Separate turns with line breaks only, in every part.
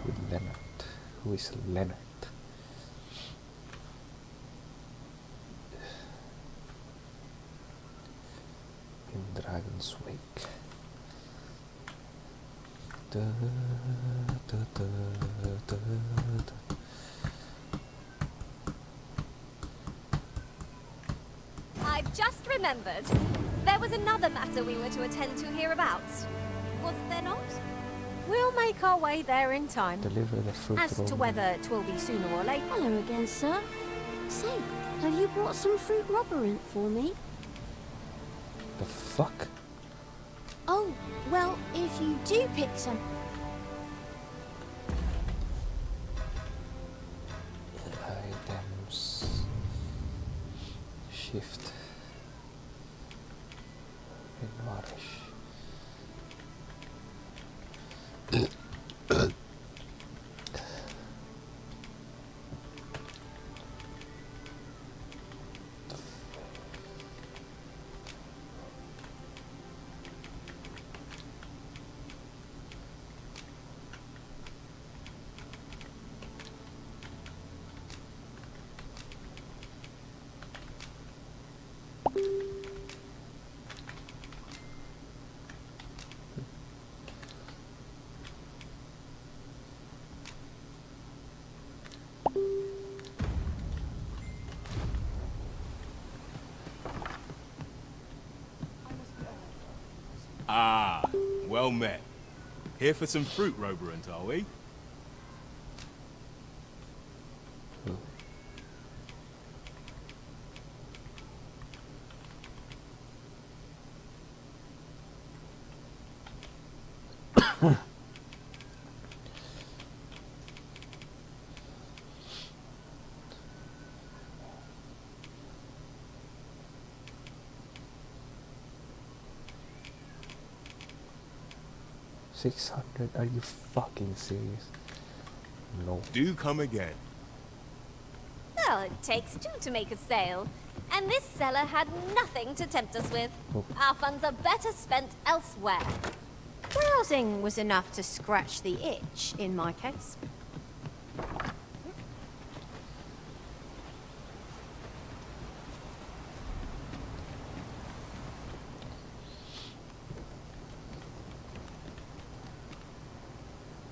with Leonard. Who is Leonard? In Dragon's Wake. Da, da, da, da, da.
I've just remembered. There was another matter we were to attend to hereabouts. Was there not?
We'll make our way there in time.
Deliver the fruit.
As to whether 'twill be sooner or later.
Hello again, sir. Say, have you brought some fruit robberant for me?
The fuck?
Oh, well, if you do pick some...
Items. Shift. Envarish.
Ah, well met. Here for some fruit, Roberant, are we?
$600? Are you fucking serious? No.
Do come again.
Well, it takes two to make a sale. And this seller had nothing to tempt us with.
Oh.
Our funds are better spent elsewhere.
Browsing was enough to scratch the itch, in my case.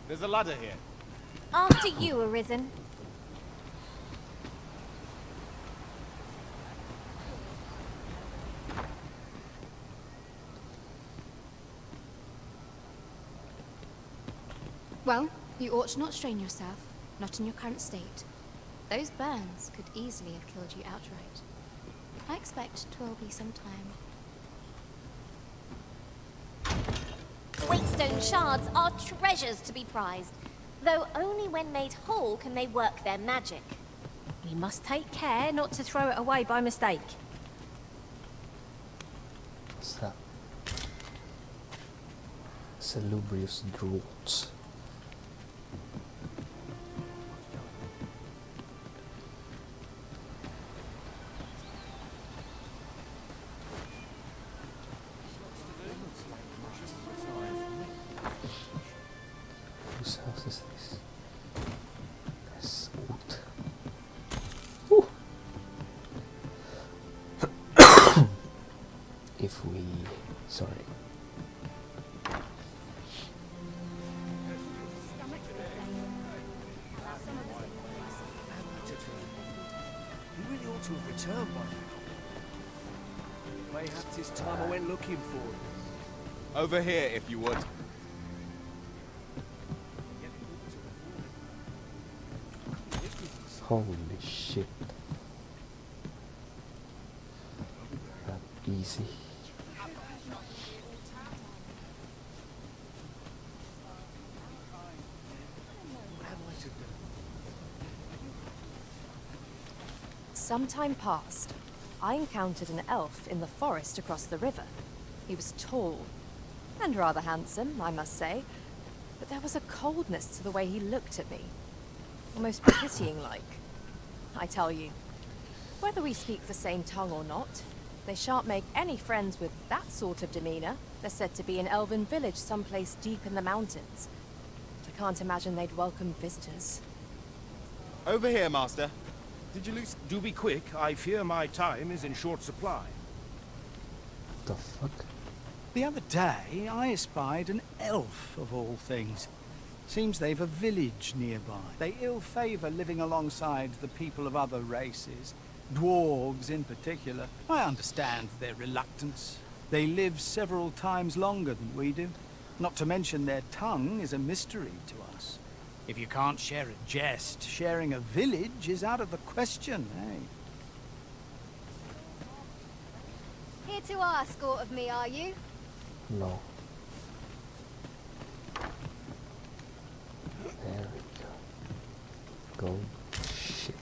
There's a ladder here.
After you, Arisen.
Well, you ought not strain yourself, not in your current state. Those burns could easily have killed you outright. I expect 'twill be some time.
Waystone shards are treasures to be prized, though only when made whole can they work their magic.
We must take care not to throw it away by mistake.
What's that? Salubrious draughts. Whose house is this? Yes, wood. Whew. If we... sorry.
He really ought to have returned by now. Mayhaps it's time I went looking for him.
Over here, if you would.
Holy shit. Not easy.
What am I to do?
Some time passed. I encountered an elf in the forest across the river. He was tall and rather handsome, I must say, but there was a coldness to the way he looked at me, almost pitying-like. I tell you, whether we speak the same tongue or not, they shan't make any friends with that sort of demeanor. They're said to be an elven village someplace deep in the mountains. But I can't imagine they'd welcome visitors.
Over here, Master. Did you lose?
Do be quick. I fear my time is in short supply.
The fuck?
The other day, I espied an elf, of all things. Seems they've a village nearby. They ill-favor living alongside the people of other races, dwarves in particular. I understand their reluctance. They live several times longer than we do. Not to mention their tongue is a mystery to us. If you can't share a jest, sharing a village is out of the question, eh?
Here to ask aught of me, are you?
No. There we go. Go. Shit.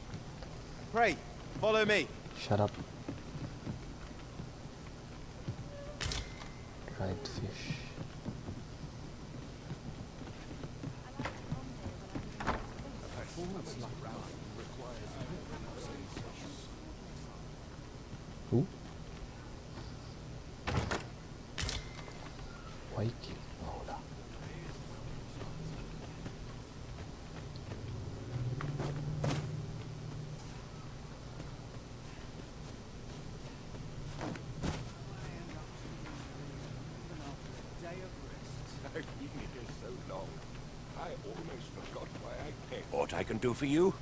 Pray, follow me.
Shut up. Dried fish. Who? Waiki. Hold up.
Aught I can do for you?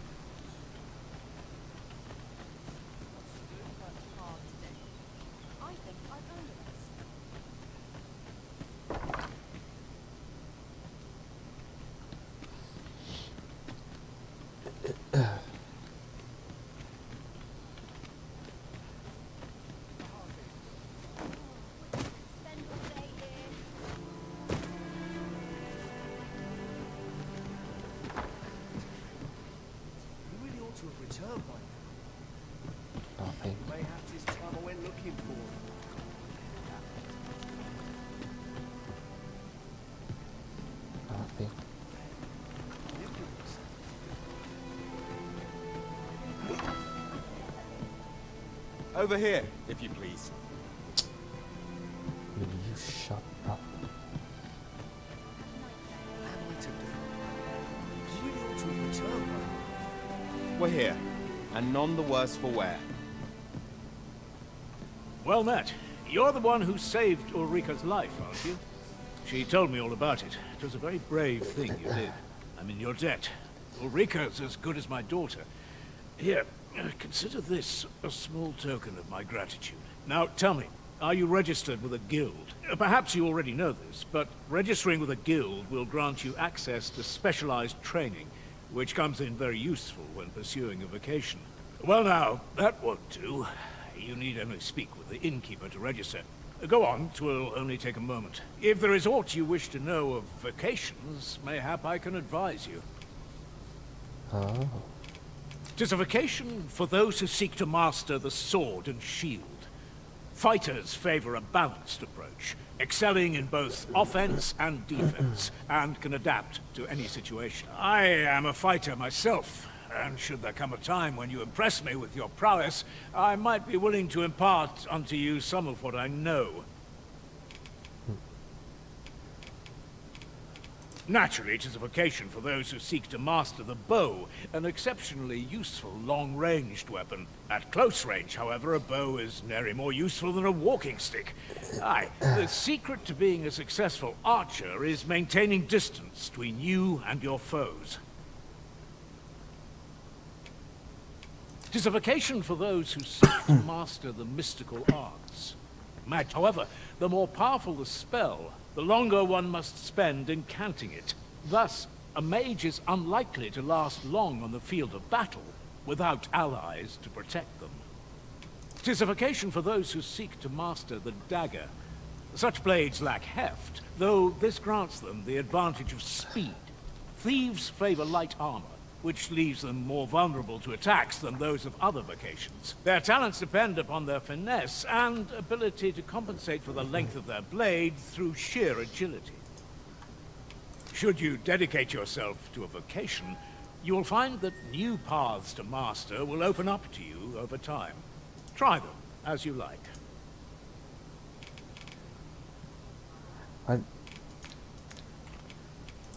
You really ought to have returned by now.
Nothing.
Mayhaps this time I went looking for him.
Nothing.
Over here, if you please.
Will you shut up?
What am I to do? You really ought to have returned by now.
We're here, and none the worse for wear.
Well met. You're the one who saved Ulrika's life, aren't you? She told me all about it. It was a very brave thing you did. I'm in your debt. Ulrika's as good as my daughter. Here, consider this a small token of my gratitude. Now, tell me, are you registered with a guild? Perhaps you already know this, but registering with a guild will grant you access to specialized training, which comes in very useful when pursuing a vocation. Well now, that won't do. You need only speak with the innkeeper to register. Go on, 'twill only take a moment. If there is aught you wish to know of vocations, mayhap I can advise you.
Oh.
'Tis a vocation for those who seek to master the sword and shield. Fighters favor a balanced approach, excelling in both offense and defense, and can adapt to any situation. I am a fighter myself, and should there come a time when you impress me with your prowess, I might be willing to impart unto you some of what I know. Naturally, it is a vocation for those who seek to master the bow, an exceptionally useful long-ranged weapon. At close range, however, a bow is nary more useful than a walking stick. Aye, the secret to being a successful archer is maintaining distance between you and your foes. It is a vocation for those who seek to master the mystical arts. However, the more powerful the spell, the longer one must spend incanting it. Thus, a mage is unlikely to last long on the field of battle without allies to protect them. It is a vocation for those who seek to master the dagger. Such blades lack heft, though this grants them the advantage of speed. Thieves favor light armor, which leaves them more vulnerable to attacks than those of other vocations. Their talents depend upon their finesse and ability to compensate for the length of their blade through sheer agility. Should you dedicate yourself to a vocation, you will find that new paths to master will open up to you over time. Try them as you like.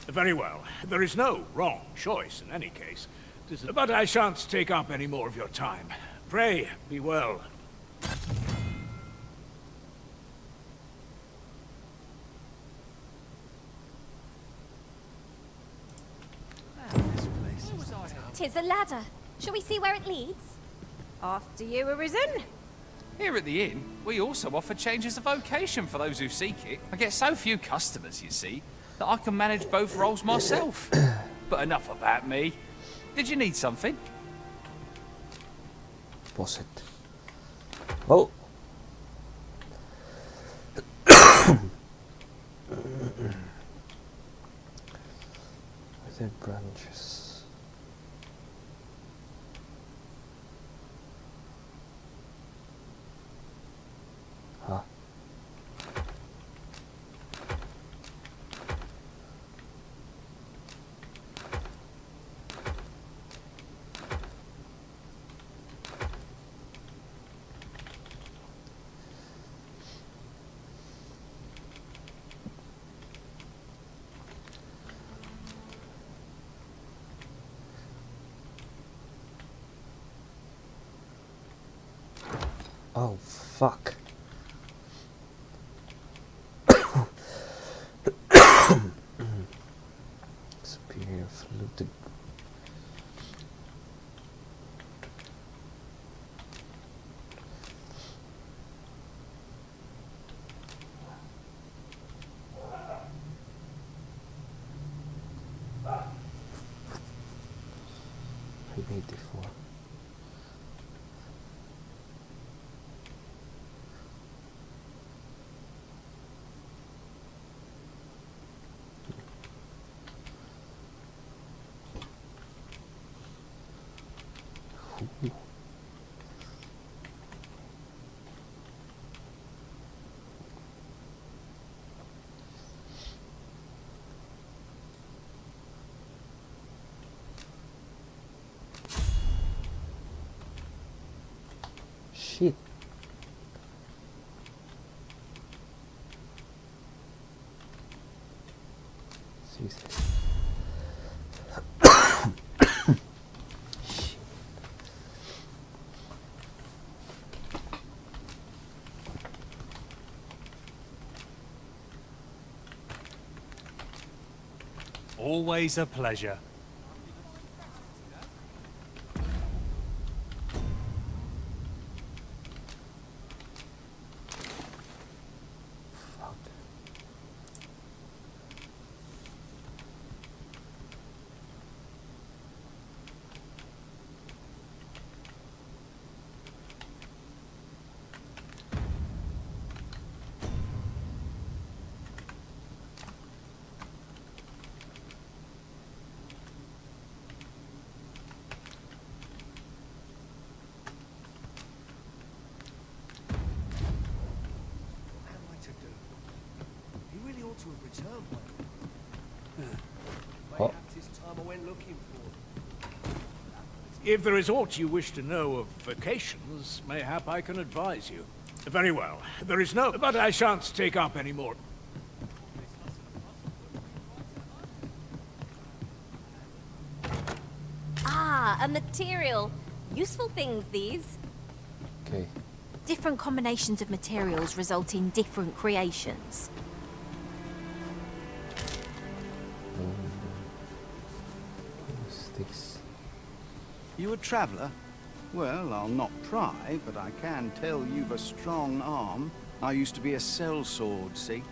Very well. There is no wrong choice in any case. But I shan't take up any more of your time. Pray, be well.
Tis a ladder. Shall we see where it leads?
After you, Arisen.
Here at the inn, we also offer changes of vocation for those who seek it. I get so few customers, you see, that I can manage both roles myself. But enough about me. Did you need something?
Was it? Oh. Other branches. Huh. Oh, fuck. Superior fluted. We made before. Ooh. Shit. Jesus.
Always a pleasure.
Fuck.
What am I to do? He really ought to have returned one. Mayhaps it's time I went looking for him.
If there is aught you wish to know of vocations, mayhap I can advise you. Very well. There is no... But I shan't take up any more.
Ah, a material. Useful things, these.
Okay.
Different combinations of materials result in different creations.
What's this?
You a traveller? Well, I'll not pry, but I can tell you've a strong arm. I used to be a sellsword, see?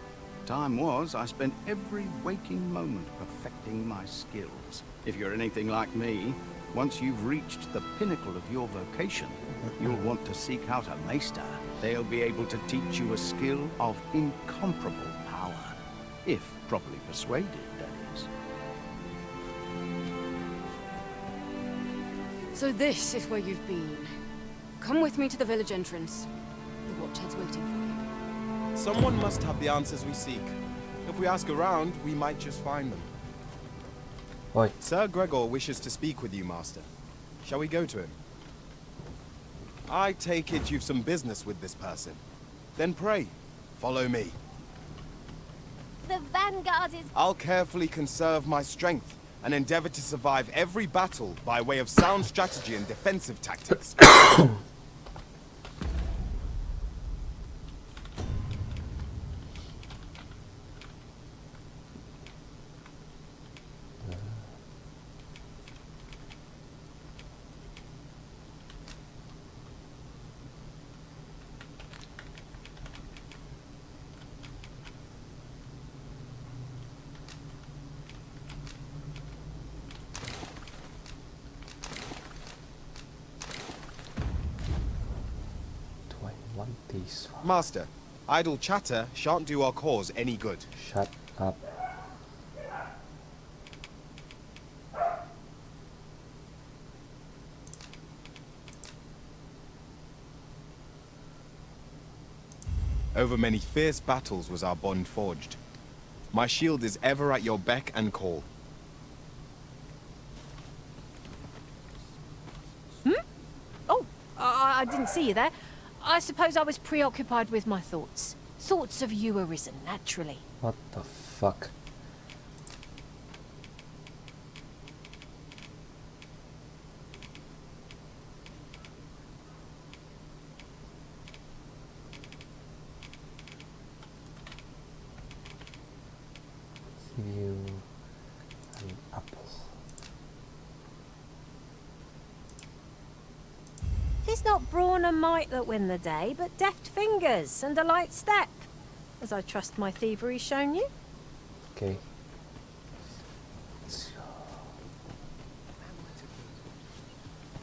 Time was, I spent every waking moment perfecting my skills. If you're anything like me, once you've reached the pinnacle of your vocation, you'll want to seek out a maester. They'll be able to teach you a skill of incomparable power. If properly persuaded, that is.
So this is where you've been. Come with me to the village entrance. The watchhead's waiting for you.
Someone must have the answers we seek. If we ask around, we might just find them.
Oi.
Sir Gregor wishes to speak with you, Master. Shall we go to him? I take it you've some business with this person. Then pray, follow me.
The vanguard is...
I'll carefully conserve my strength and endeavor to survive every battle by way of sound strategy and defensive tactics.
These.
Master, idle chatter shan't do our cause any good.
Shut up.
Over many fierce battles was our bond forged. My shield is ever at your beck and call.
Oh, I didn't see you there. I suppose I was preoccupied with my thoughts. Thoughts of you arisen naturally.
What the fuck? Give you an apple.
It's not brawn and might that win the day, but deft fingers and a light step, as I trust my thievery's shown you.
Okay.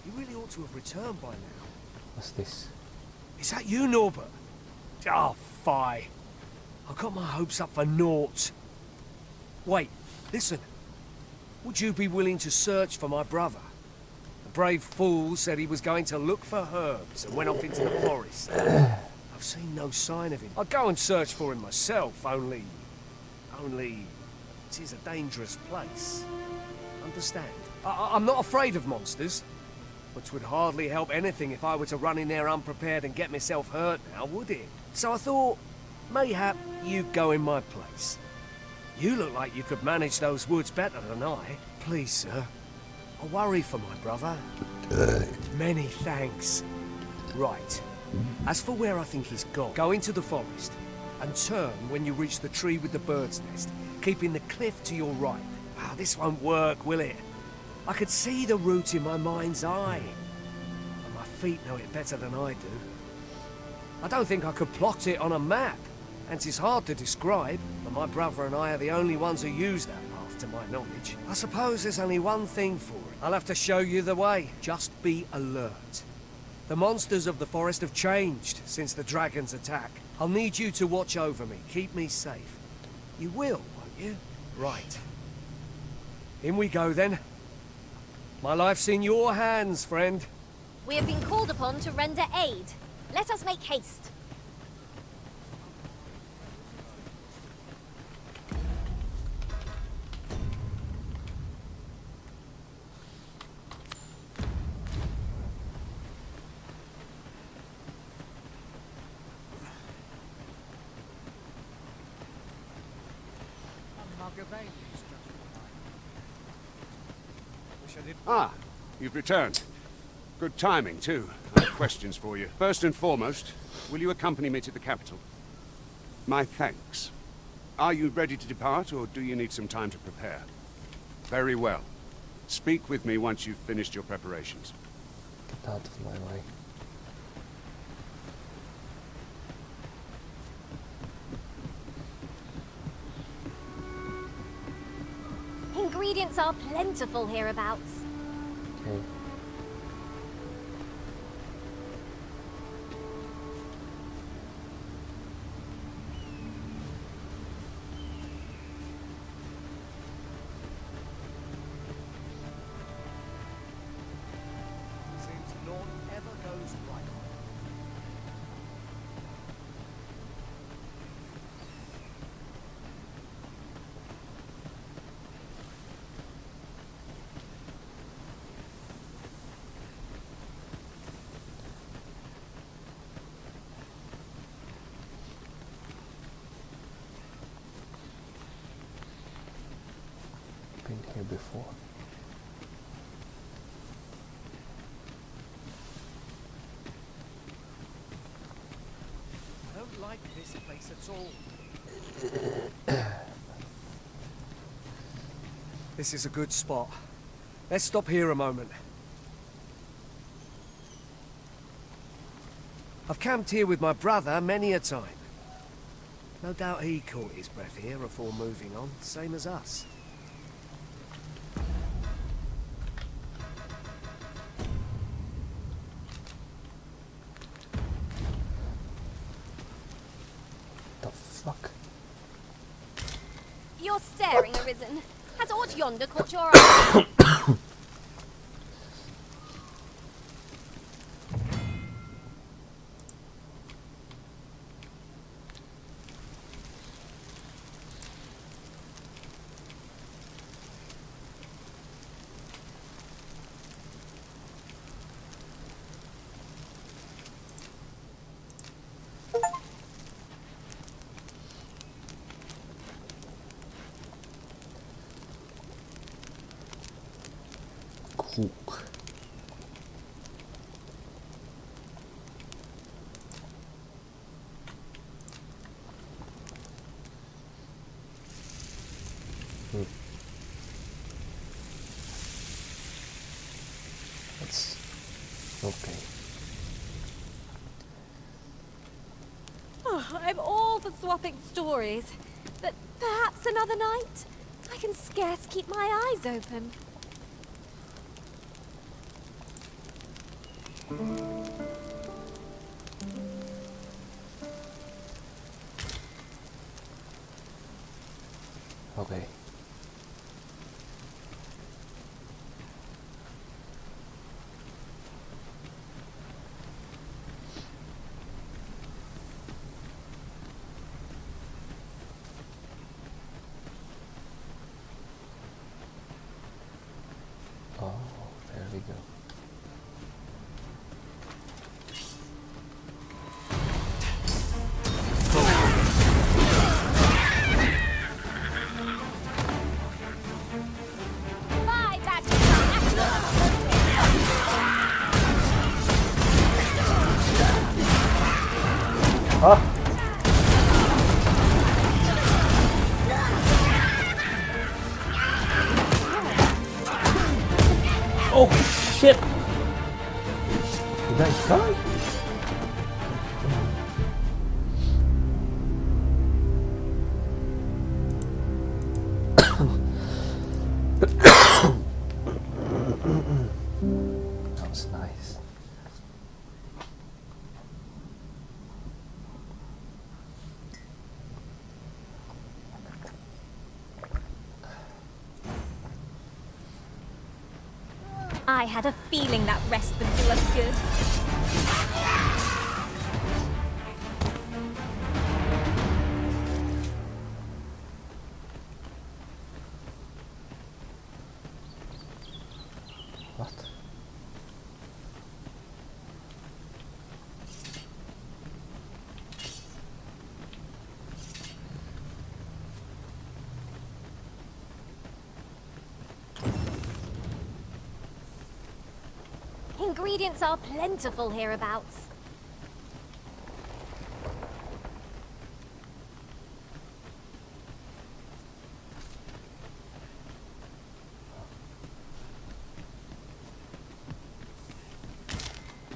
You really ought to have returned by now.
What's this?
Is that you, Norbert? Oh, fie. I got my hopes up for naught. Wait, listen. Would you be willing to search for my brother? The brave fool said he was going to look for herbs and went off into the forest. I've seen no sign of him. I'd go and search for him myself, only... it is a dangerous place. Understand? I'm not afraid of monsters, but 'twould hardly help anything if I were to run in there unprepared and get myself hurt now, would it? So I thought, mayhap you'd go in my place. You look like you could manage those woods better than I. Please, sir. I worry for my brother. Many thanks. Right. As for where I think he's gone, go into the forest and turn when you reach the tree with the bird's nest, keeping the cliff to your right. Ah, this won't work, will it? I could see the route in my mind's eye. And my feet know it better than I do. I don't think I could plot it on a map. And it's hard to describe, and my brother and I are the only ones who use that path to my knowledge. I suppose there's only one thing for it. I'll have to show you the way. Just be alert. The monsters of the forest have changed since the dragon's attack. I'll need you to watch over me, keep me safe. You will, won't you? Right. In we go then. My life's in your hands, friend.
We have been called upon to render aid. Let us make haste.
Ah, you've returned. Good timing, too. I have questions for you. First and foremost, will you accompany me to the capital? My thanks. Are you ready to depart, or do you need some time to prepare? Very well. Speak with me once you've finished your preparations.
Get out of my way.
Ingredients are plentiful hereabouts.
Okay.
Seems none ever goes right.
been here before.
I don't like this place at all. This is a good spot. Let's stop here a moment. I've camped here with my brother many a time. No doubt he caught his breath here before moving on, same as us.
The fuck?
You're staring, Arisen. Has aught yonder caught your eye?
Cook. That's okay.
Oh, I'm all for swapping stories, but perhaps another night? I can scarce keep my eyes open.
Okay. Oh, there we go.
Bye, Badger.
Huh? Oh shit! Did I die? That was nice.
I had a feeling that rest would do us good.
What?
Ingredients are plentiful hereabouts.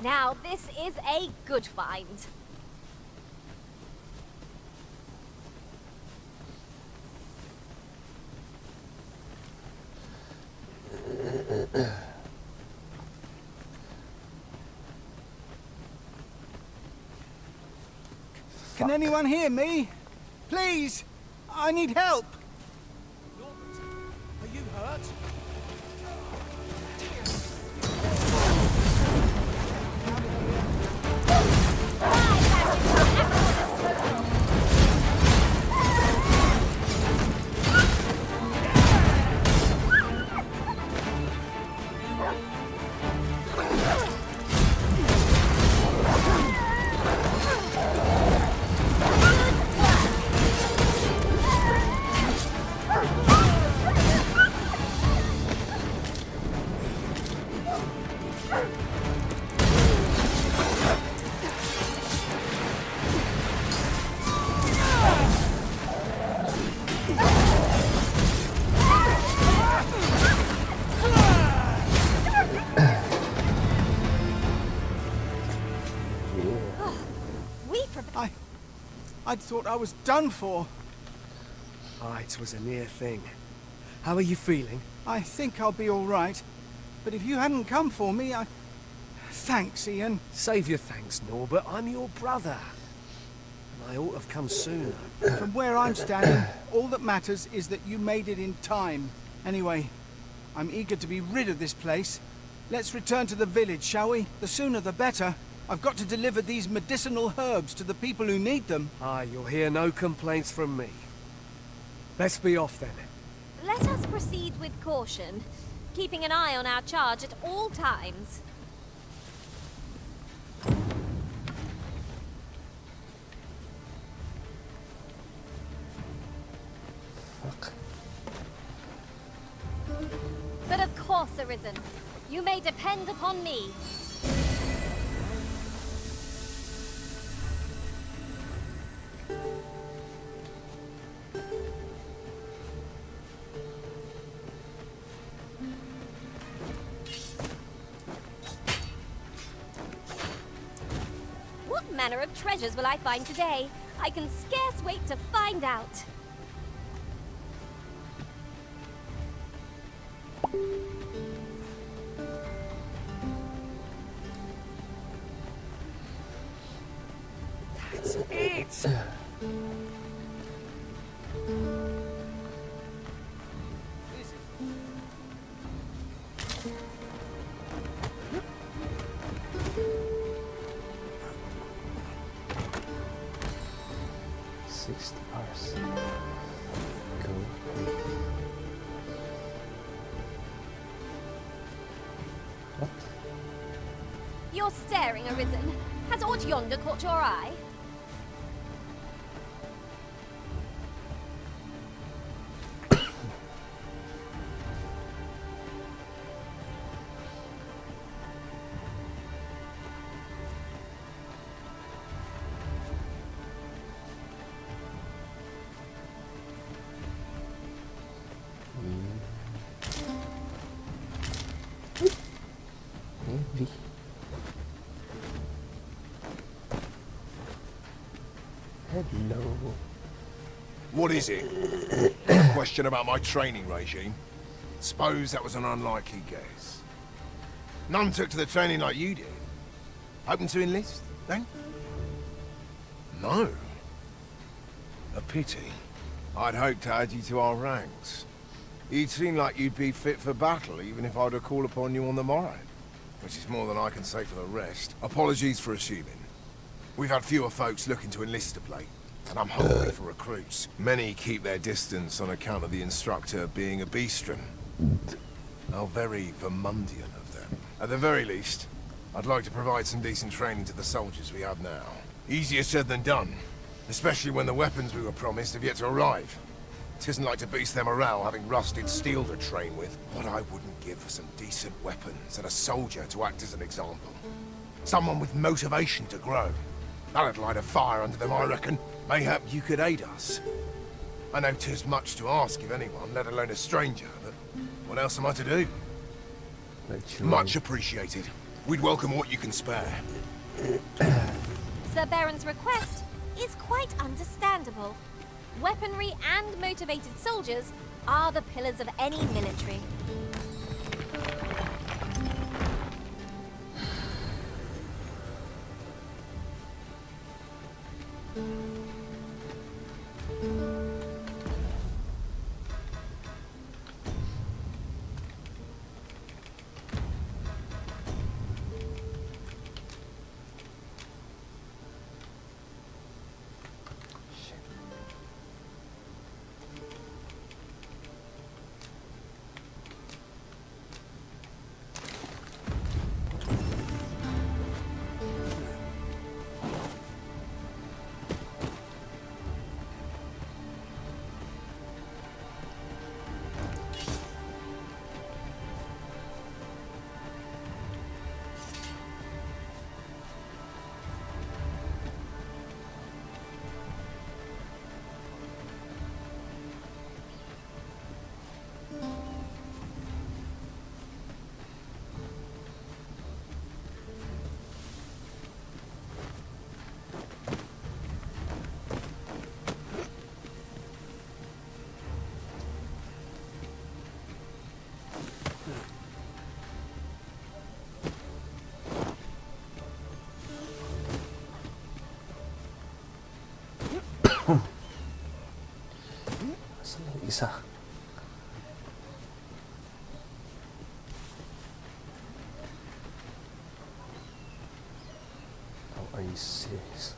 Now, this is a good find.
Can anyone hear me? Please! I need help!
Are you hurt?
I'd thought I was done for.
Ah, it was a near thing. How are you feeling?
I think I'll be all right. But if you hadn't come for me, Thanks, Ian.
Save your thanks, Norbert. I'm your brother. And I ought to have come sooner.
From where I'm standing, all that matters is that you made it in time. Anyway, I'm eager to be rid of this place. Let's return to the village, shall we? The sooner the better. I've got to deliver these medicinal herbs to the people who need them.
Ah, you'll hear no complaints from me. Let's be off then.
Let us proceed with caution, keeping an eye on our charge at all times.
Fuck.
But of course, Arisen. You may depend upon me. What manner of treasures will I find today? I can scarce wait to find out.
That's it!
What?
You're staring, Arisen. Has aught yonder caught your eye?
Maybe. Hello.
What is it? A question about my training regime? Suppose that was an unlikely guess. None took to the training like you did. Hoping to enlist, then? No. A pity. I'd hoped to add you to our ranks. You'd seem like you'd be fit for battle, even if I were to call upon you on the morrow. Which is more than I can say for the rest. Apologies for assuming. We've had fewer folks looking to enlist of late, and I'm hungry for recruits. Many keep their distance on account of the instructor being a beastren. How very Vermundian of them. At the very least, I'd like to provide some decent training to the soldiers we have now. Easier said than done, especially when the weapons we were promised have yet to arrive. It isn't like to boost their morale having rusted steel to train with. What I wouldn't give for some decent weapons and a soldier to act as an example. Someone with motivation to grow. That'd light a fire under them, I reckon. Mayhap you could aid us. I know 'tis much to ask of anyone, let alone a stranger, but what else am I to do? Much appreciated. We'd welcome what you can spare.
Sir Baron's request is quite understandable. Weaponry and motivated soldiers are the pillars of any military.
isa. Oh, are you serious?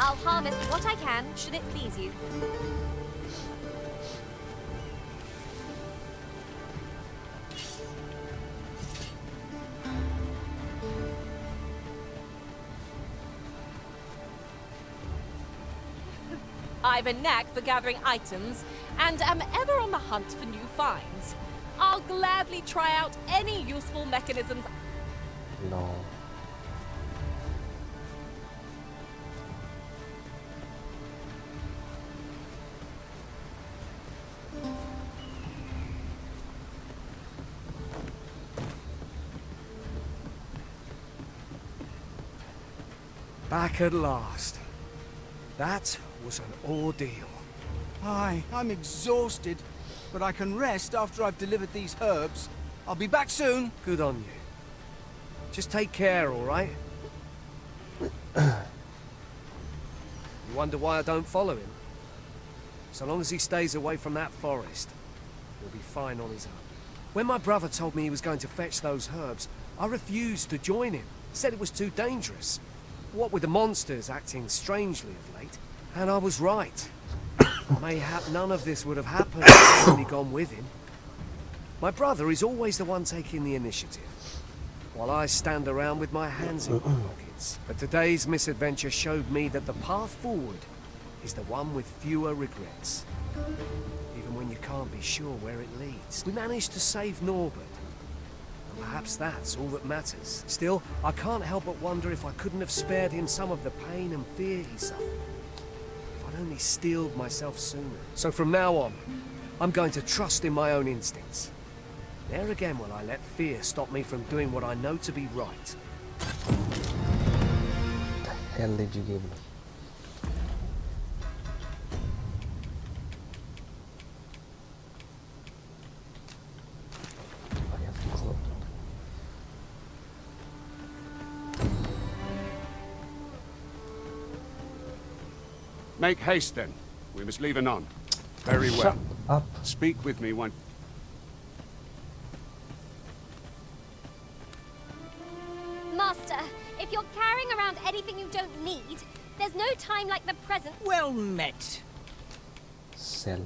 I'll harvest what I can, should it please you.
I've a knack for gathering items, and am ever on the hunt for new finds. I'll gladly try out any useful mechanisms.
No.
Back at last. That was an ordeal.
Aye, I'm exhausted, but I can rest after I've delivered these herbs. I'll be back soon.
Good on you. Just take care, all right? You wonder why I don't follow him? So long as he stays away from that forest, he'll be fine on his own. When my brother told me he was going to fetch those herbs, I refused to join him. Said it was too dangerous. What with the monsters acting strangely of late. And I was right. Mayhap none of this would have happened if I'd only gone with him. My brother is always the one taking the initiative, while I stand around with my hands in my pockets. But today's misadventure showed me that the path forward is the one with fewer regrets. Even when you can't be sure where it leads. We managed to save Norbert. And perhaps that's all that matters. Still, I can't help but wonder if I couldn't have spared him some of the pain and fear he suffered. If I'd only steeled myself sooner. So from now on, I'm going to trust in my own instincts. Ne'er again will I let fear stop me from doing what I know to be right.
The hell did you give me? I have to close.
Make haste then. We must leave anon. Very well.
Shut up.
Speak with me one.
Master, if you're carrying around anything you don't need, there's no time like the present.
Well met.
Sell.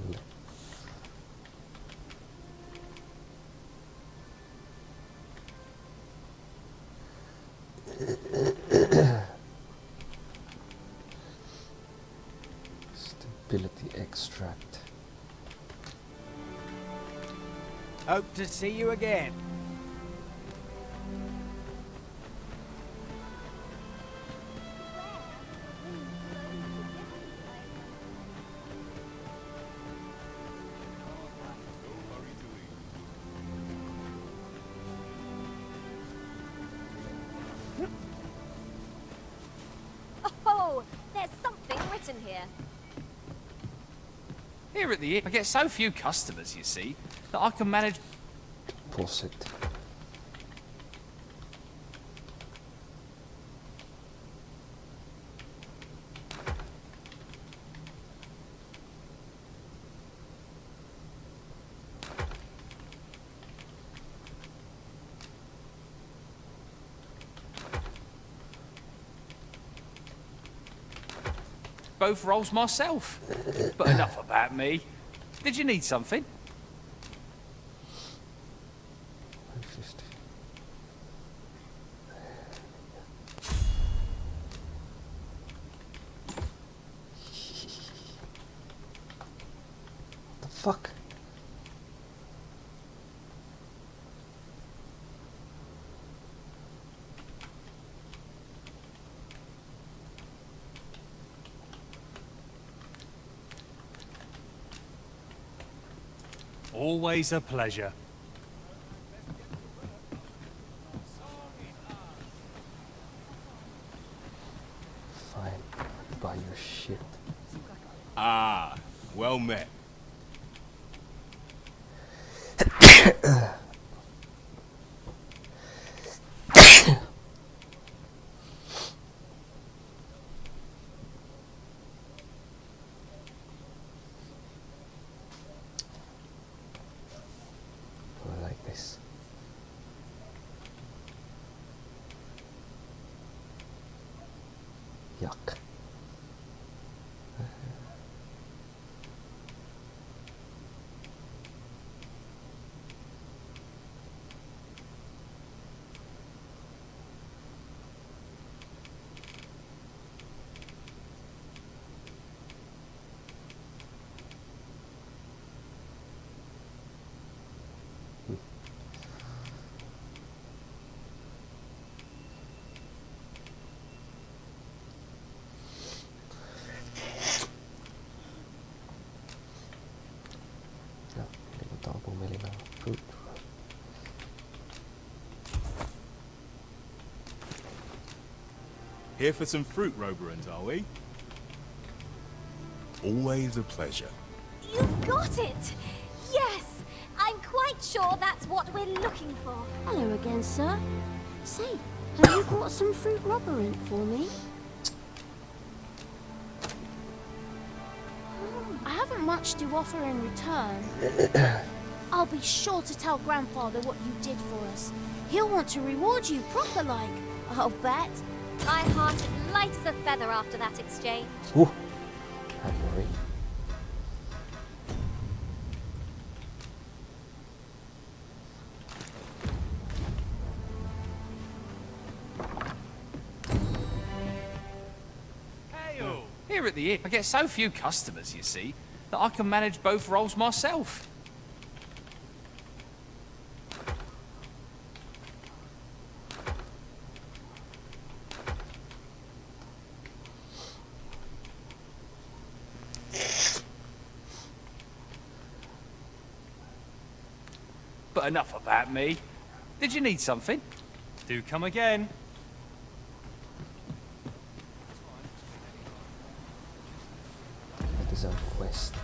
Stability extract.
Hope to see you again.
Oh, there's something written here.
Here at the inn, I get so few customers, you see, that I can manage...
Pause it.
both roles myself. But enough about me. Did you need something?
150. What the fuck?
Always a pleasure.
Fine. Buy your shit.
Ah, well met.
I like this. Yuck. Fruit.
Here for some fruit, Roberant, are we? Always a pleasure.
You've got it! Yes! I'm quite sure that's what we're looking for.
Hello again, sir. Say, have you brought some fruit roberant for me? I haven't much to offer in return. I'll be sure to tell Grandfather what you did for us. He'll want to reward you proper like.
I'll bet. My heart is light as a feather after that exchange.
Ooh. Can't worry.
Here at the inn, I get so few customers, you see, that I can manage both roles myself. But enough about me. Did you need something?
Do come again.
That is our quest.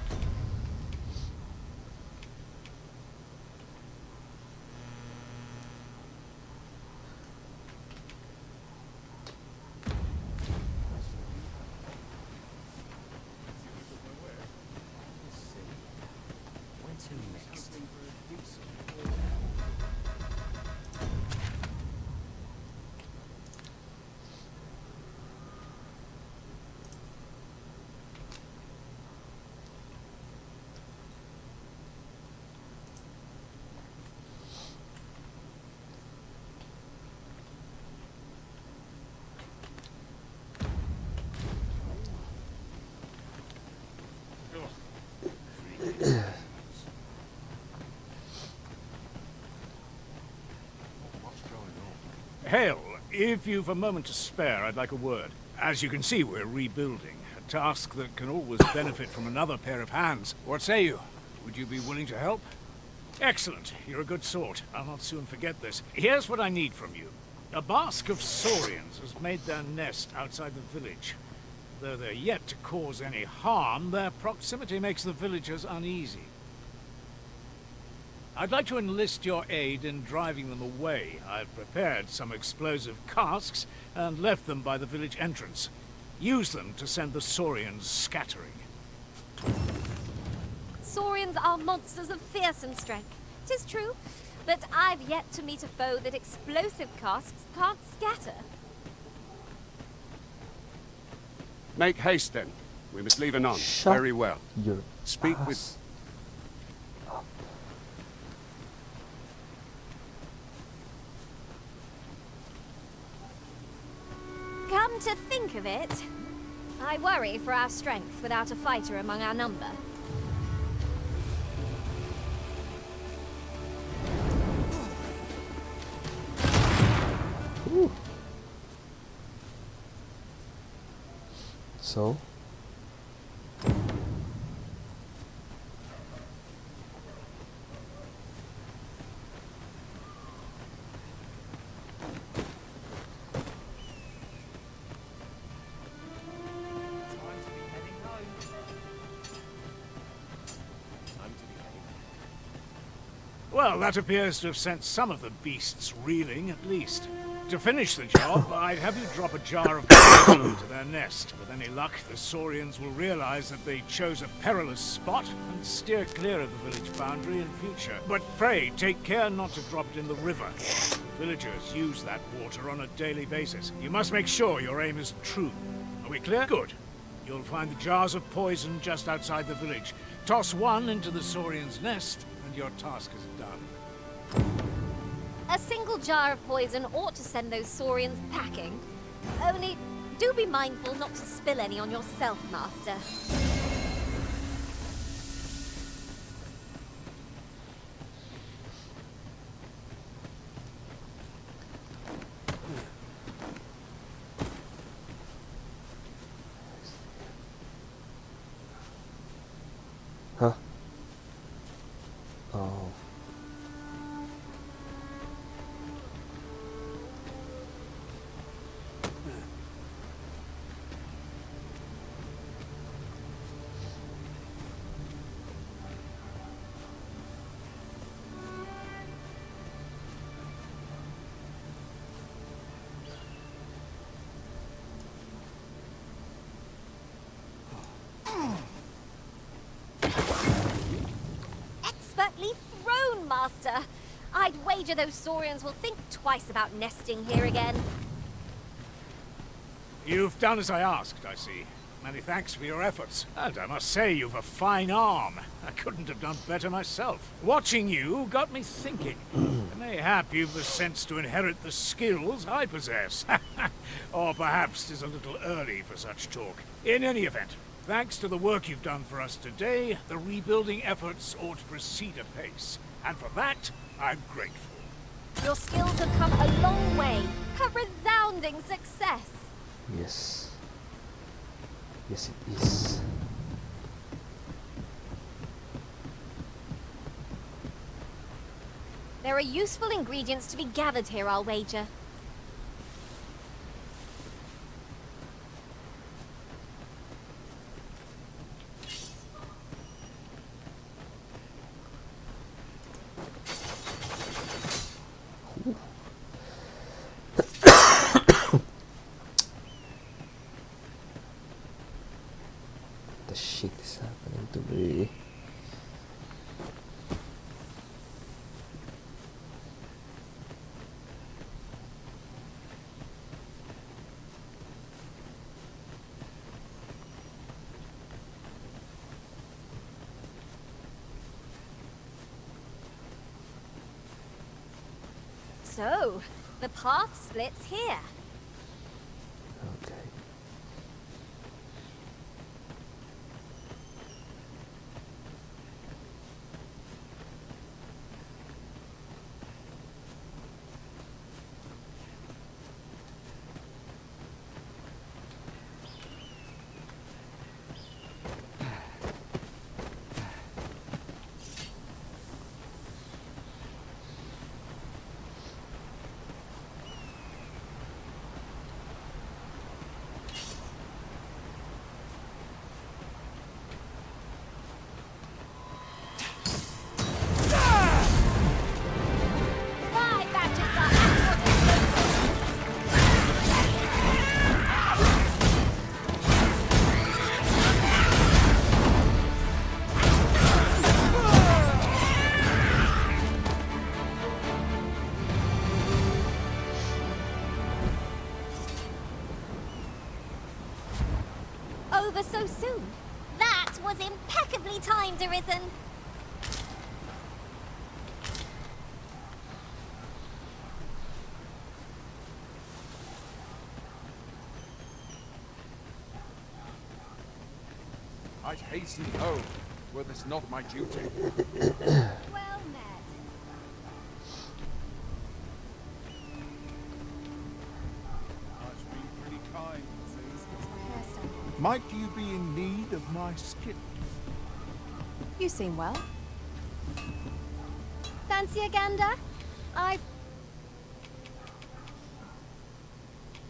Hale, if you've a moment to spare, I'd like a word. As you can see, we're rebuilding. A task that can always benefit from another pair of hands. What say you? Would you be willing to help? Excellent. You're a good sort. I'll not soon forget this. Here's what I need from you. A bask of saurians has made their nest outside the village. Though they're yet to cause any harm, their proximity makes the villagers uneasy. I'd like to enlist your aid in driving them away. I've prepared some explosive casks and left them by the village entrance. Use them to send the saurians scattering.
Saurians are monsters of fearsome strength. 'Tis true, but I've yet to meet a foe that explosive casks can't scatter.
Make haste then. We must leave anon.
Shut
Very well.
your
Speak
ass
with...
up.
Come to think of it, I worry for our strength without a fighter among our number.
Ooh. So?
Well, that appears to have sent some of the beasts reeling, at least. To finish the job, I'd have you drop a jar of poison into their nest. With any luck, the Saurians will realize that they chose a perilous spot and steer clear of the village boundary in future. But pray, take care not to drop it in the river. Villagers use that water on a daily basis. You must make sure your aim is true. Are we clear? Good. You'll find the jars of poison just outside the village. Toss one into the Saurian's nest, and your task is done.
A single jar of poison ought to send those Saurians packing. Only, do be mindful not to spill any on yourself, Master.
Huh? Oh.
Expertly thrown, Master. I'd wager those Saurians will think twice about nesting here again.
You've done as I asked, I see. Many thanks for your efforts. And I must say, you've a fine arm. I couldn't have done better myself. Watching you got me thinking. Mayhap you've the sense to inherit the skills I possess. Or perhaps 'tis a little early for such talk. In any event, thanks to the work you've done for us today, the rebuilding efforts ought to proceed apace. And for that, I'm grateful.
Your skills have come a long way. A resounding success.
Yes. Yes, it is.
There are useful ingredients to be gathered here, I'll wager.
The shit is happening to me.
So, the path splits here.
Okay.
over so soon. That was impeccably timed, Arisen.
I'd hasten home, were this not my duty.
Well met.
I've been pretty kind.
Might you be in need of my skill?
You seem well.
Fancy a gander? I've...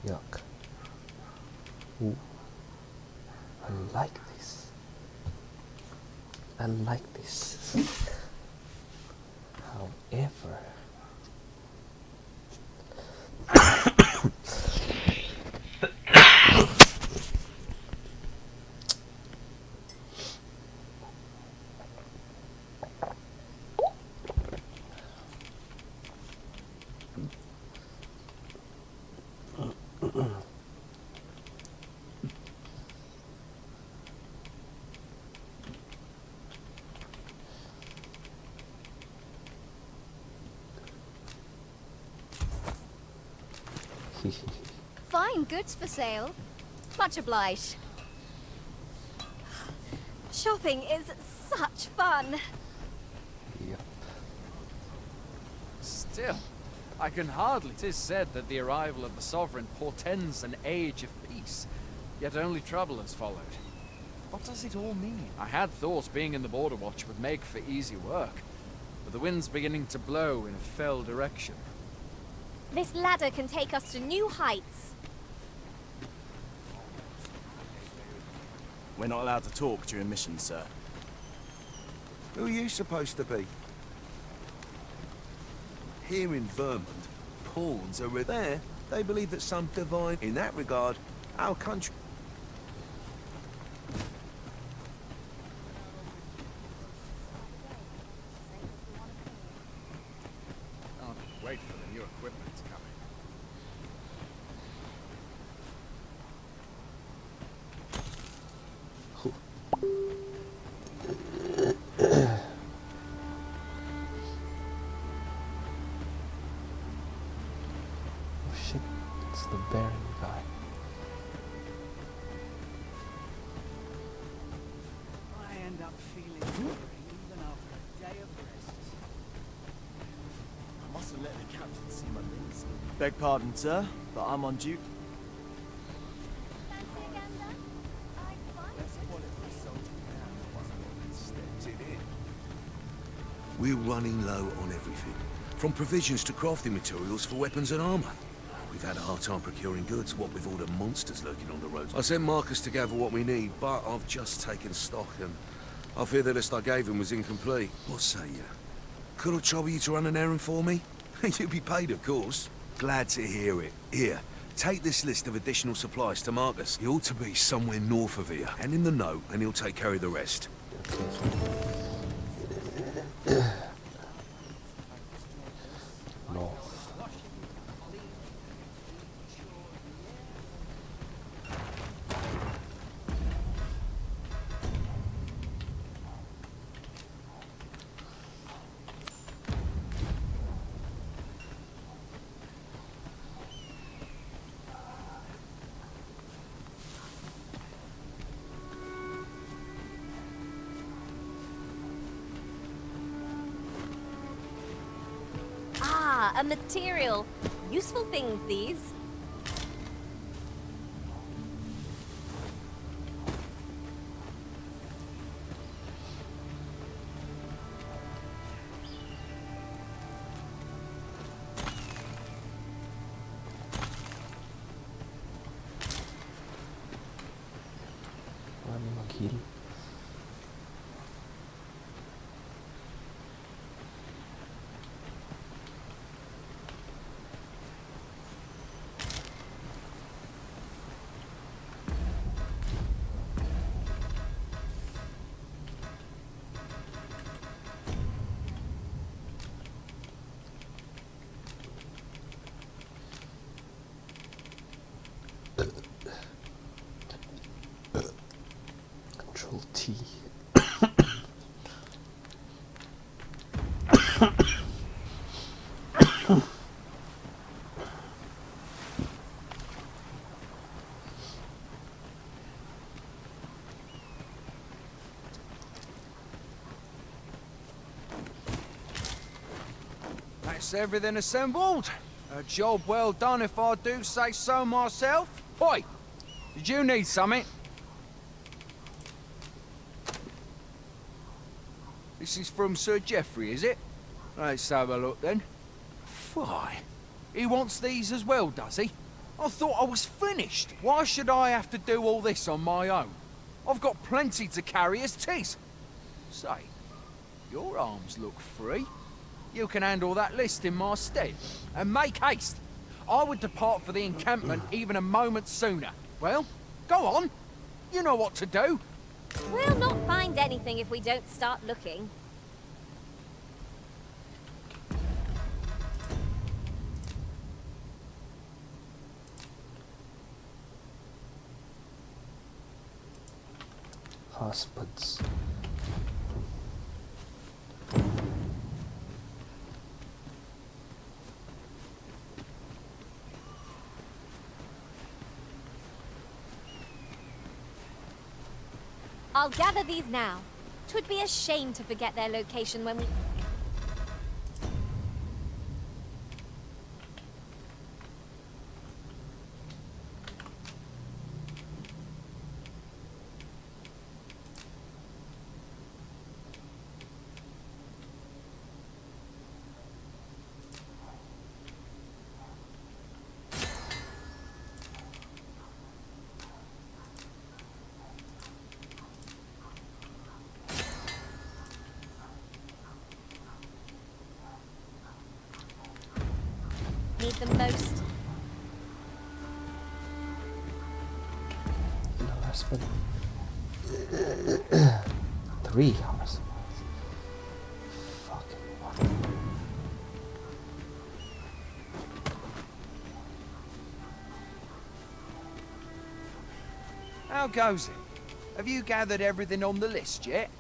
Yuck. Ooh. I like this. I like this. However...
Fine goods for sale. Much obliged. Shopping is such fun.
Yep.
Still, I can hardly. It is said that the arrival of the Sovereign portends an age of peace, yet only trouble has followed. What does it all mean? I had thought being in the Border Watch would make for easy work, but the wind's beginning to blow in a fell direction.
This ladder can take us to new heights.
We're not allowed to talk during missions, sir.
Who are you supposed to be? Here in Vermont, pawns are there. They believe that some divine... In that regard, our country...
Can't wait for the new equipment coming.
Oh shit, it's the Baron guy.
I end up feeling hungry even after a day of rest.
I must have let the captain see my things. Beg pardon, sir, but I'm on duty.
We're running low on everything, from provisions to crafting materials for weapons and armor. We've had a hard time procuring goods, what with all the monsters lurking on the roads. I sent Marcus to gather what we need, but I've just taken stock and I fear the list I gave him was incomplete. What say you? Could I trouble you to run an errand for me? You'll be paid, of course. Glad to hear it. Here, take this list of additional supplies to Marcus. He ought to be somewhere north of here. Hand him the note and he'll take care of the rest.
No.
Ah, a material. Useful things, these.
Magil. Herbal tea.
That's everything assembled. A job well done if I do say so myself. Oi! Did you need something? This is from Sir Geoffrey, is it? Let's have a look then. Why? He wants these as well, does he? I thought I was finished. Why should I have to do all this on my own? I've got plenty to carry as tis. Say, your arms look free. You can handle that list in my stead. And make haste. I would depart for the encampment even a moment sooner. Well, go on. You know what to do.
We'll not find anything if we don't start looking.
Husbands.
I'll gather these now. 'Twould be a shame to forget their location when we... need them most.
No husband. 3 husbands. Fucking what?
How goes it? Have you gathered everything on the list yet?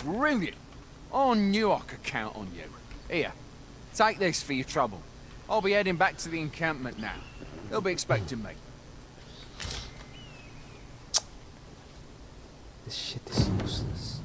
Brilliant! I knew I could count on you. Here, take this for your trouble. I'll be heading back to the encampment now. They'll be expecting me.
This shit is useless.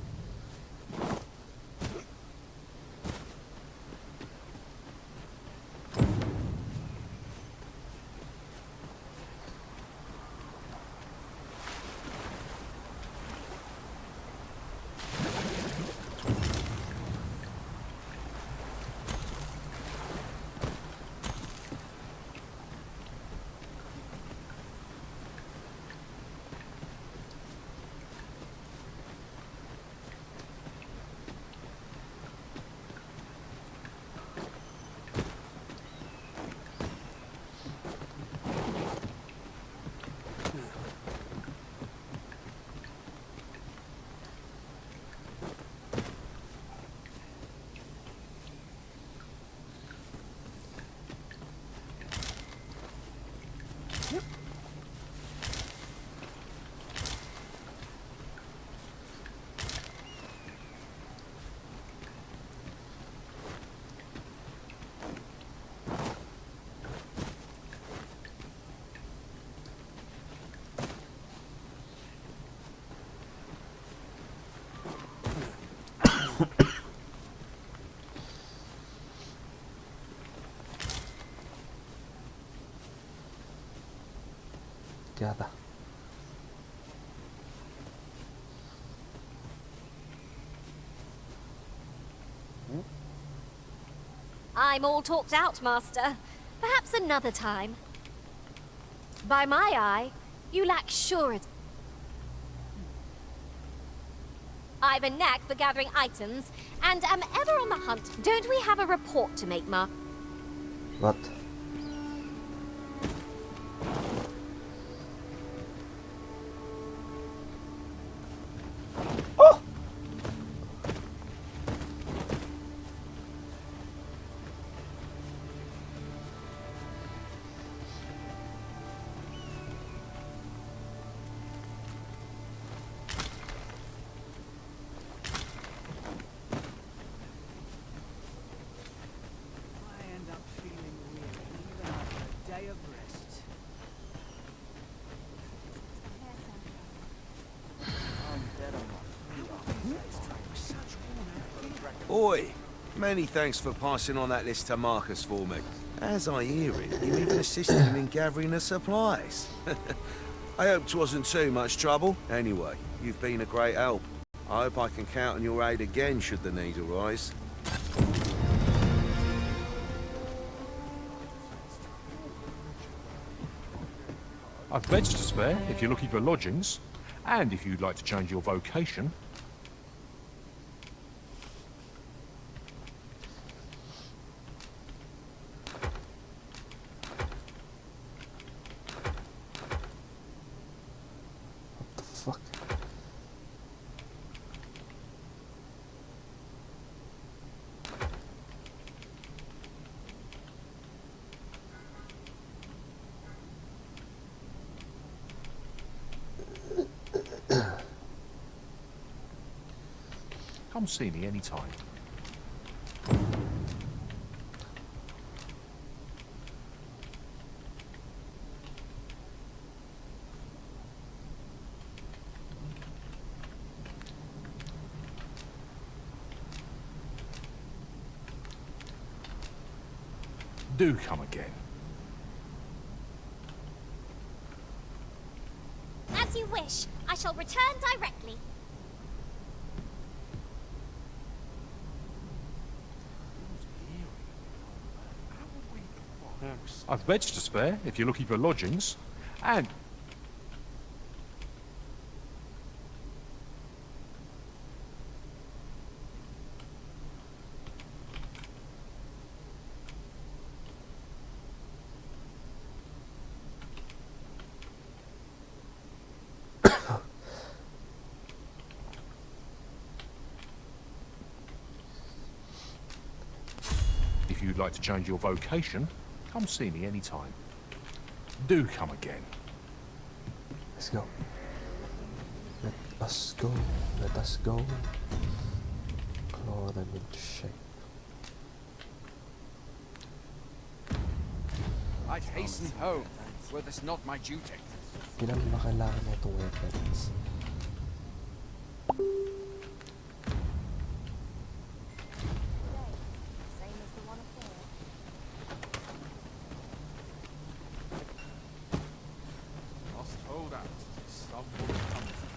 Gather.
I'm all talked out, Master. Perhaps another time. By my eye, you lack surety. I've a knack for gathering items, and am ever on the hunt. Don't we have a report to make, Ma?
What? Oh!
Oi! Many thanks for passing on that list to Marcus for me. As I hear it, you even assisted him in gathering the supplies. I hope 'twasn't too much trouble. Anyway, you've been a great help. I hope I can count on your aid again should the need arise.
I've beds to spare if you're looking for lodgings, and if you'd like to change your vocation.
What the fuck?
Come see me anytime. Do come again.
As you wish. I shall return directly.
I've beds to spare if you're looking for lodgings, and... If you'd like to change your vocation, come see me anytime. Do come again.
Let's go. Let us go. Let us go. Claw them into shape.
I'd hasten home, were this not my duty.
Hindi naman makailangan mo itong weapons.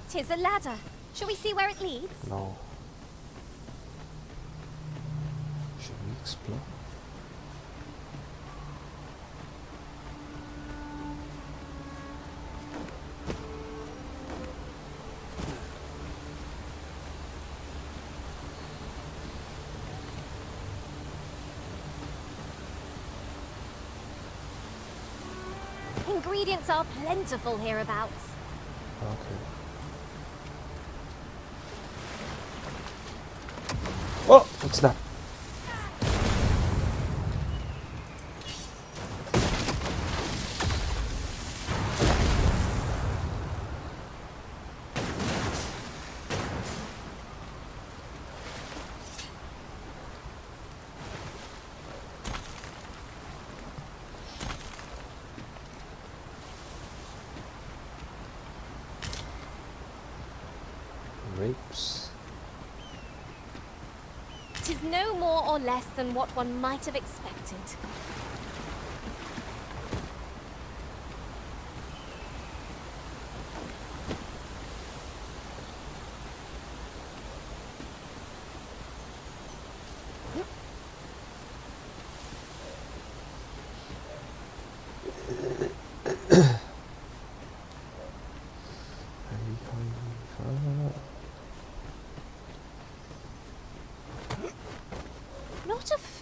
Tis a ladder. Shall we see where it leads?
No. Should we explore?
Ingredients are plentiful hereabouts.
Okay. Oh, what's that? Rapes.
Tis no more or less than what one might have expected.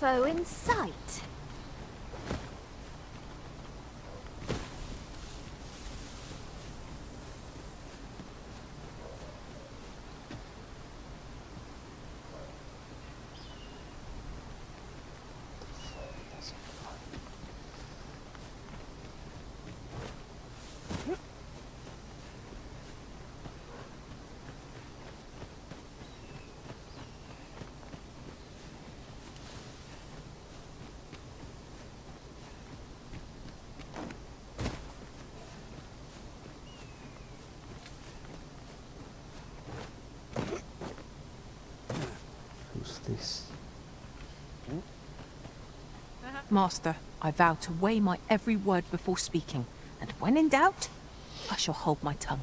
foe in sight.
Who's this?
Master, I vow to weigh my every word before speaking, and when in doubt, I shall hold my tongue.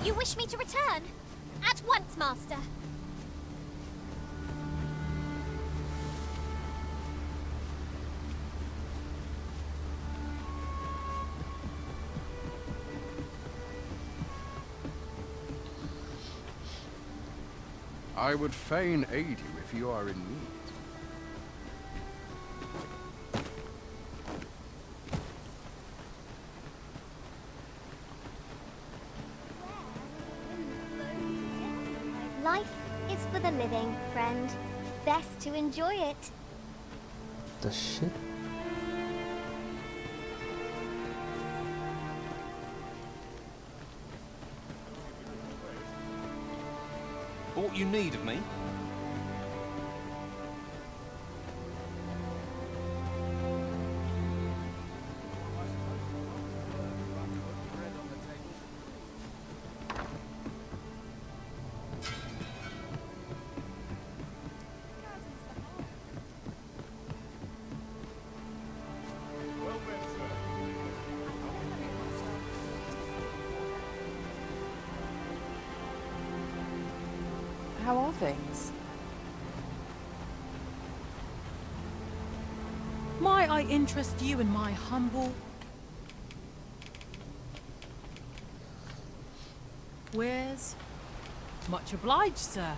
You wish me to return? At once, Master.
I would fain aid you if you are in need.
Life is for the living, friend. Best to enjoy it.
The shit?
Aught you need of me?
How are things? Might I interest you in my humble wares? Much obliged, sir.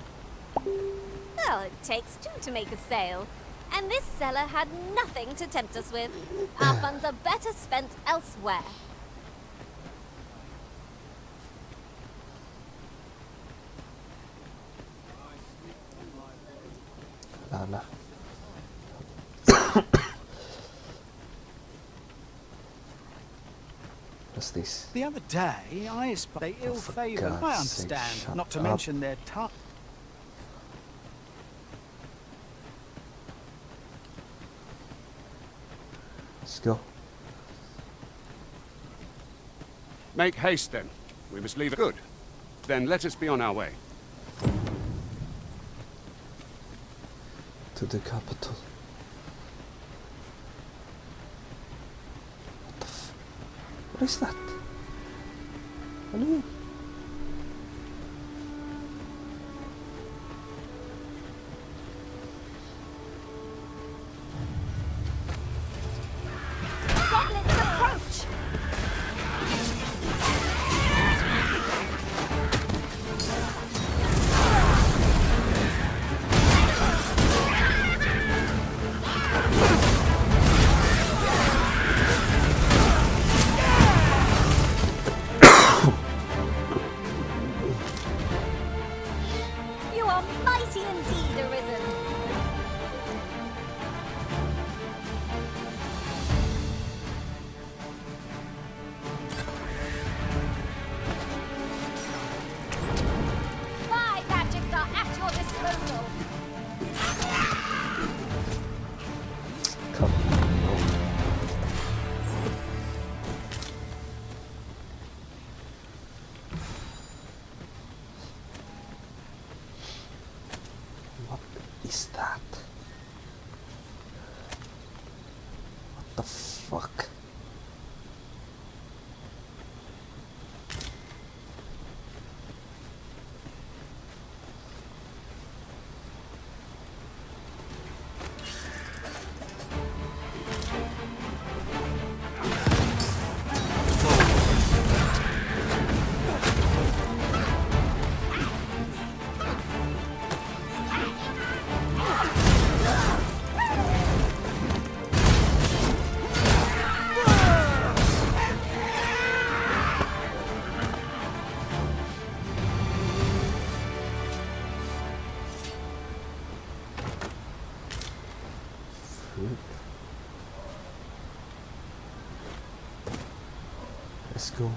Well, it takes two to make a sale. And this seller had nothing to tempt us with. Our funds are better spent elsewhere.
Lana. What's this?
The other day, I espied they ill favour.
God's
I
sake,
understand,
shut
not to
up.
mention their tongue.
Let's go.
Make haste, then. We must leave it. Good. Then let us be on our way.
To the capital. What is that? What do you mean?
Goblins approach!
the fuck? Let's go.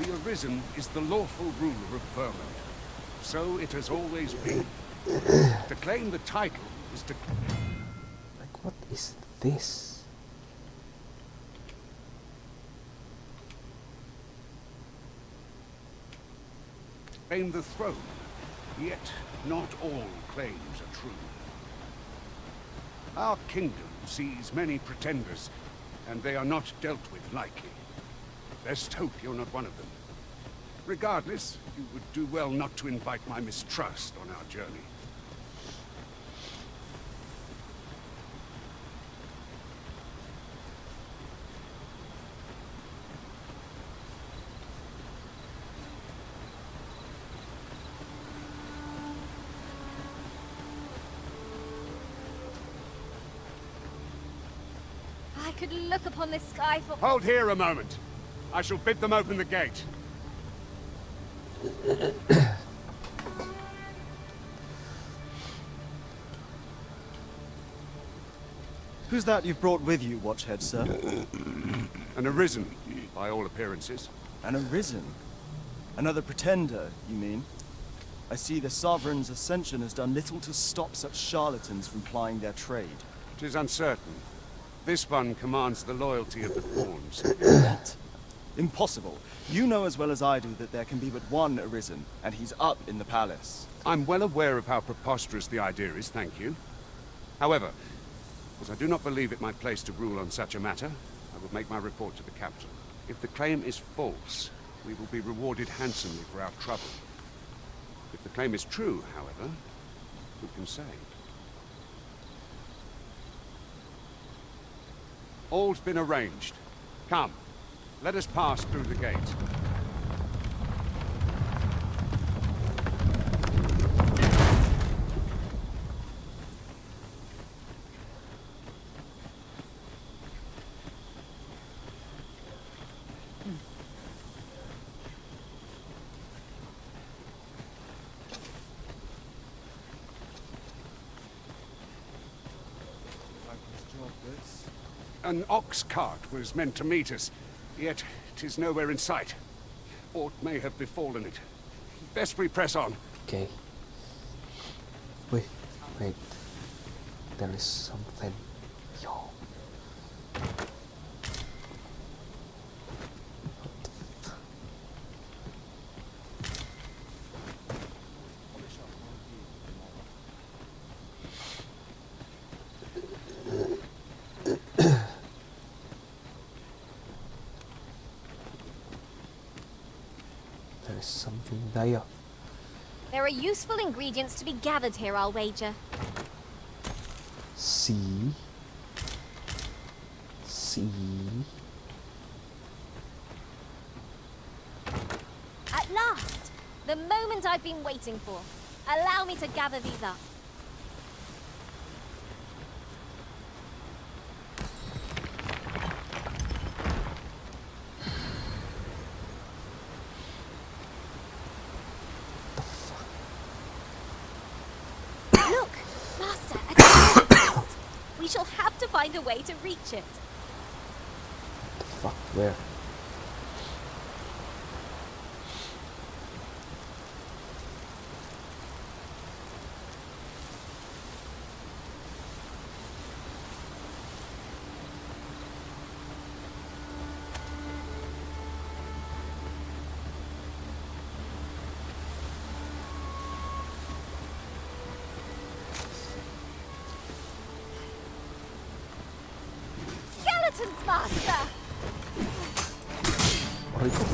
The Arisen is the lawful ruler of Vermont. So it has always been. To claim the title is to...
Like, what is this?
Claim the throne. Yet, not all claims are true. Our kingdom sees many pretenders, and they are not dealt with lightly. Best hope you're not one of them. Regardless, you would do well not to invite my mistrust on our journey.
I could look upon this sky for...
Hold here a moment. I shall bid them open the gate.
Who's that you've brought with you, Watchhead, sir?
An Arisen, by all appearances.
An Arisen? Another pretender, you mean? I see the Sovereign's ascension has done little to stop such charlatans from plying their trade.
'Tis uncertain. This one commands the loyalty of the pawns.
What? Impossible. You know as well as I do that there can be but one Arisen, and he's up in the palace.
I'm well aware of how preposterous the idea is, thank you. However, as I do not believe it my place to rule on such a matter, I will make my report to the capital. If the claim is false, we will be rewarded handsomely for our trouble. If the claim is true, however, who can say? All's been arranged. Come, let us pass through the gate. An ox cart was meant to meet us, yet 'tis nowhere in sight. Aught may have befallen it. Best we press on.
Okay. Wait. There is something. Yo. There is something there.
There are useful ingredients to be gathered here, I'll wager.
See.
At last! The moment I've been waiting for. Allow me to gather these up. Look! Master, a chest! We shall have to find a way to reach it.
The fuck, where?
Itons, Master!
Rico.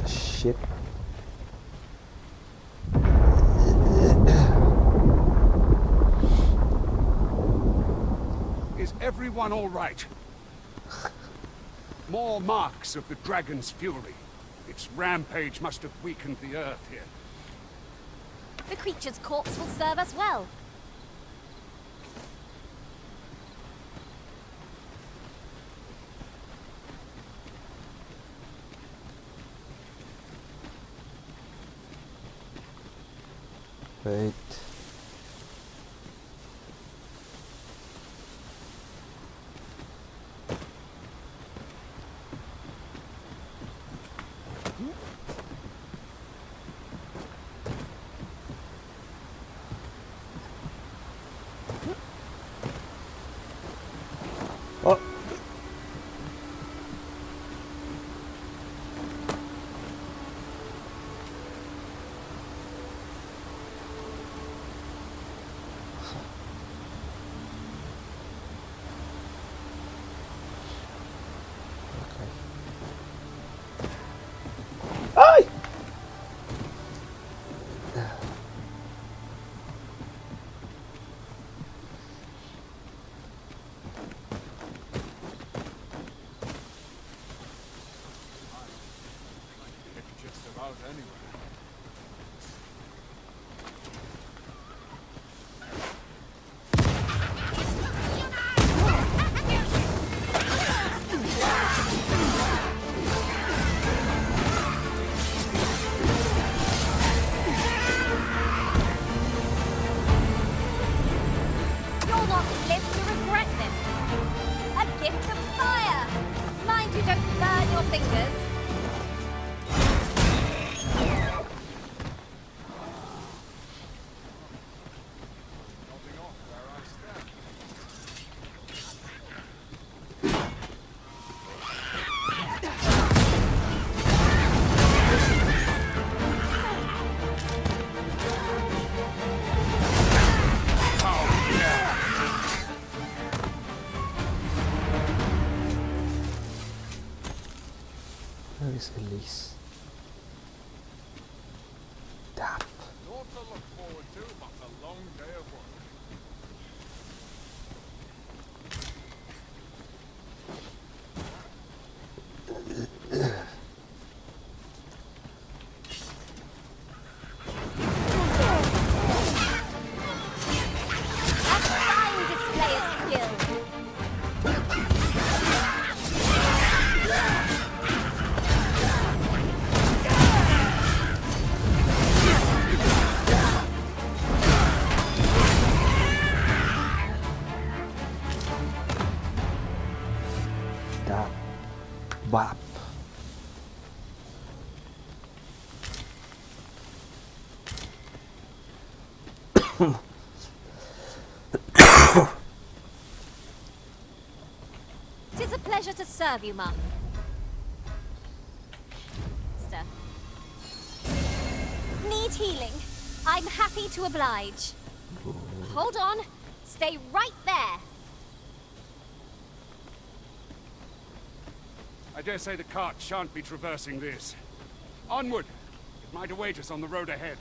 Shit.
Is everyone all right? More marks of the dragon's fury. Its rampage must have weakened the earth here.
The creature's corpse will serve us well.
Wait. Oh. Ay!
Just about anywhere.
You'll not live to regret this. A gift of fire. Mind you don't burn your fingers.
Nothing off where I stand.
Where is Elise? Damn.
Naught to look forward to, but a long day of work.
A fine display of skill.
That bap.
Tis a pleasure to serve you, Mum. Master. Need healing? I'm happy to oblige. Hold on. Stay right there.
I dare say the cart shan't be traversing this. Onward! It might await us on the road ahead.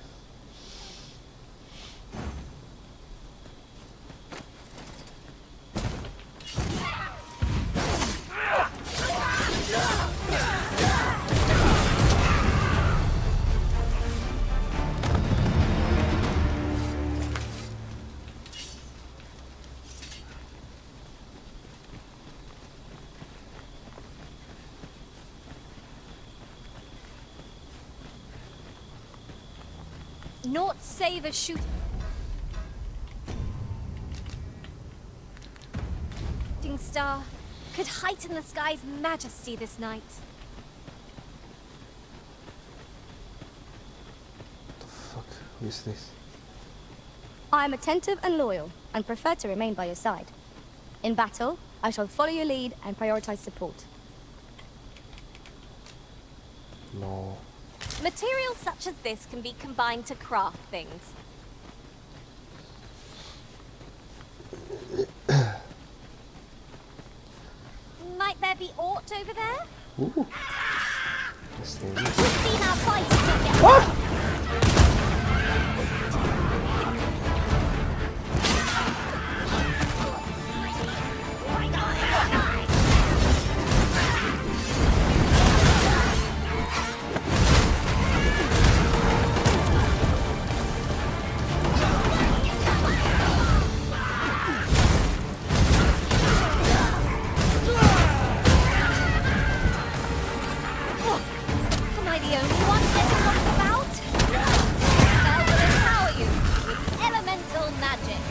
Naught save a shooting star could heighten the sky's majesty this night.
What the fuck? Who is this?
I am attentive and loyal, and prefer to remain by your side. In battle, I shall follow your lead and prioritize support.
No.
Materials such as this can be combined to craft things. Might there be aught over there?
Ooh. This thing.
We've seen our fight.
What?
Am I the only one getting knocked about? Spell will empower you with elemental magic.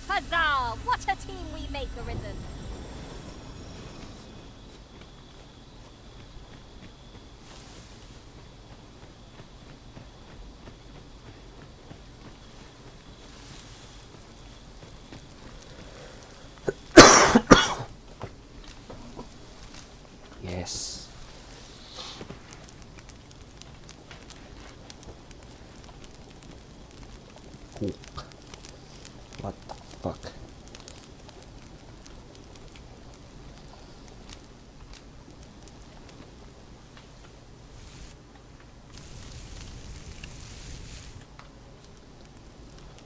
Huzzah! What a team we make, Arisen!
Yes. Cool. What the fuck?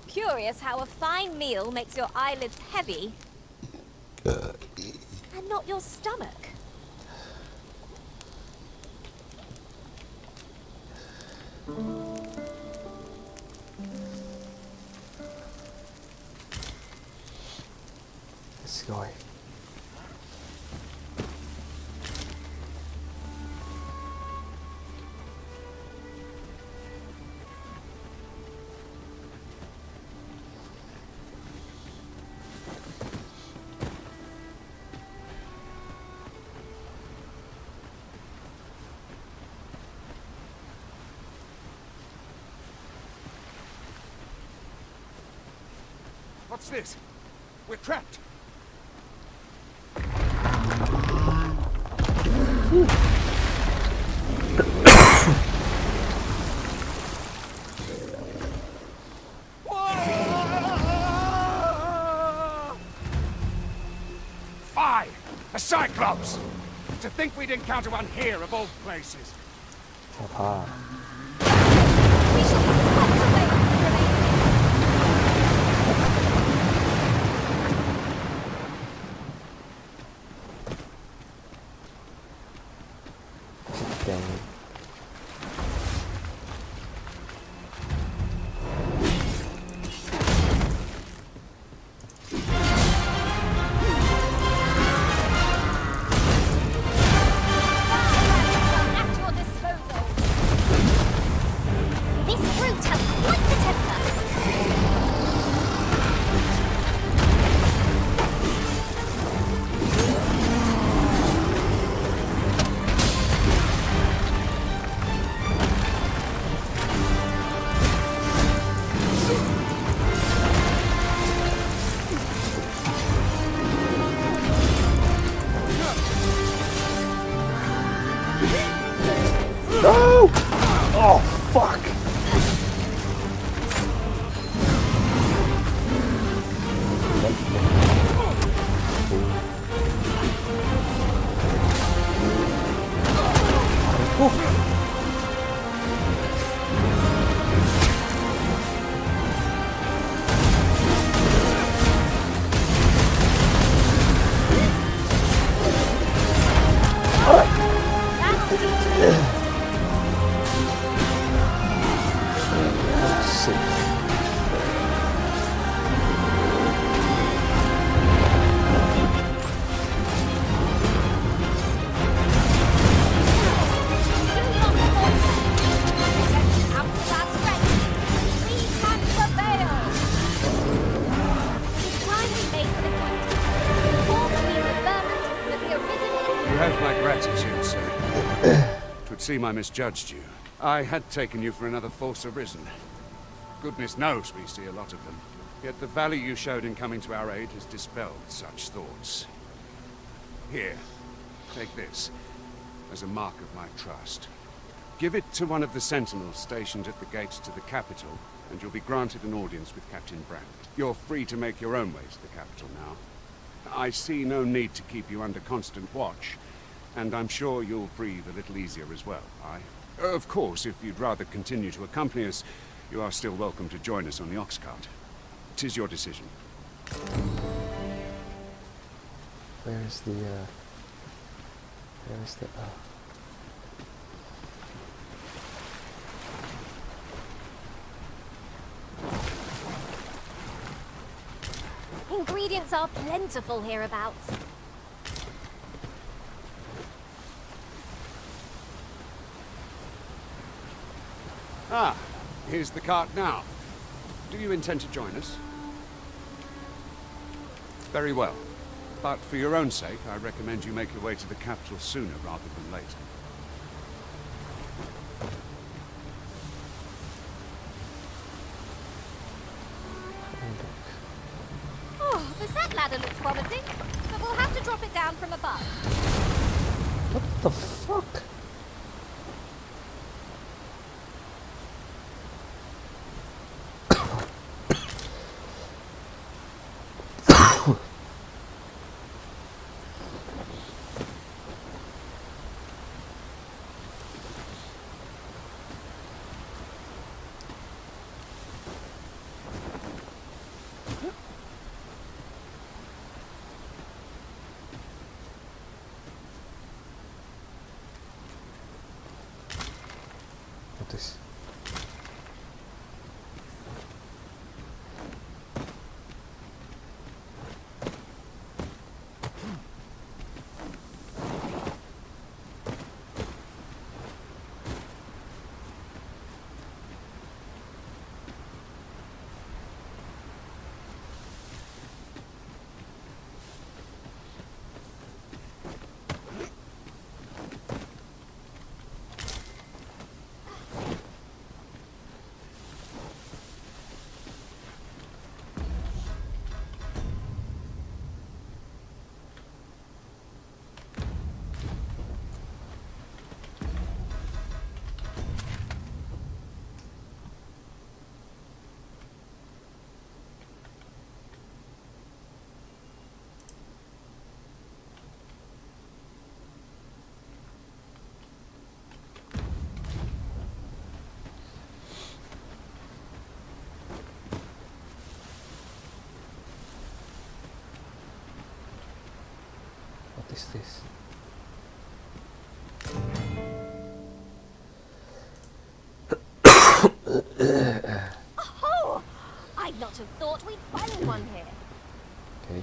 Curious how a fine meal makes your eyelids heavy and not your stomach.
This guy.
What's this? We're trapped. Fie! A Cyclops! To think we'd encounter one here of all places.
Aha. Dang.
At your disposal.
seem I misjudged you. I had taken you for another Force Arisen. Goodness knows we see a lot of them. Yet the value you showed in coming to our aid has dispelled such thoughts. Here, take this, as a mark of my trust. Give it to one of the sentinels stationed at the gates to the capital, and you'll be granted an audience with Captain Brandt. You're free to make your own way to the capital now. I see no need to keep you under constant watch, and I'm sure you'll breathe a little easier as well. Of course, if you'd rather continue to accompany us, you are still welcome to join us on the ox cart. 'Tis your decision.
Where's the
Ingredients are plentiful hereabouts.
Ah, here's the cart now. Do you intend to join us? Very well. But for your own sake, I recommend you make your way to the capital sooner rather than later.
Oh, that ladder looks promising, but we'll have to drop it down from above.
What the fuck? What is? What is this?
Oh! I'd not have thought we'd find one here.
Okay.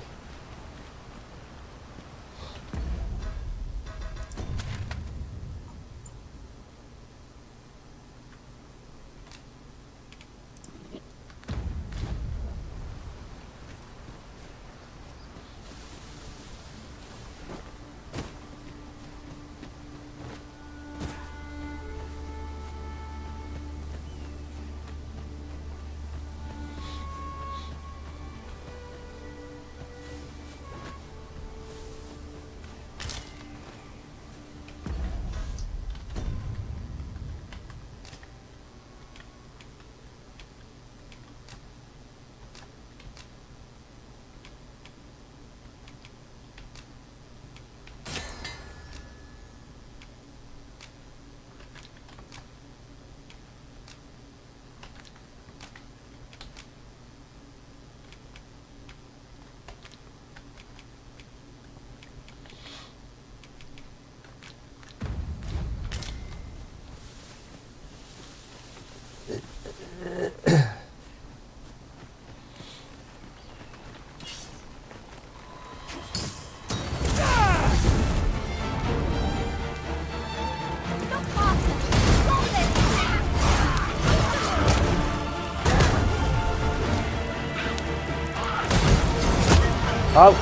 Ouch!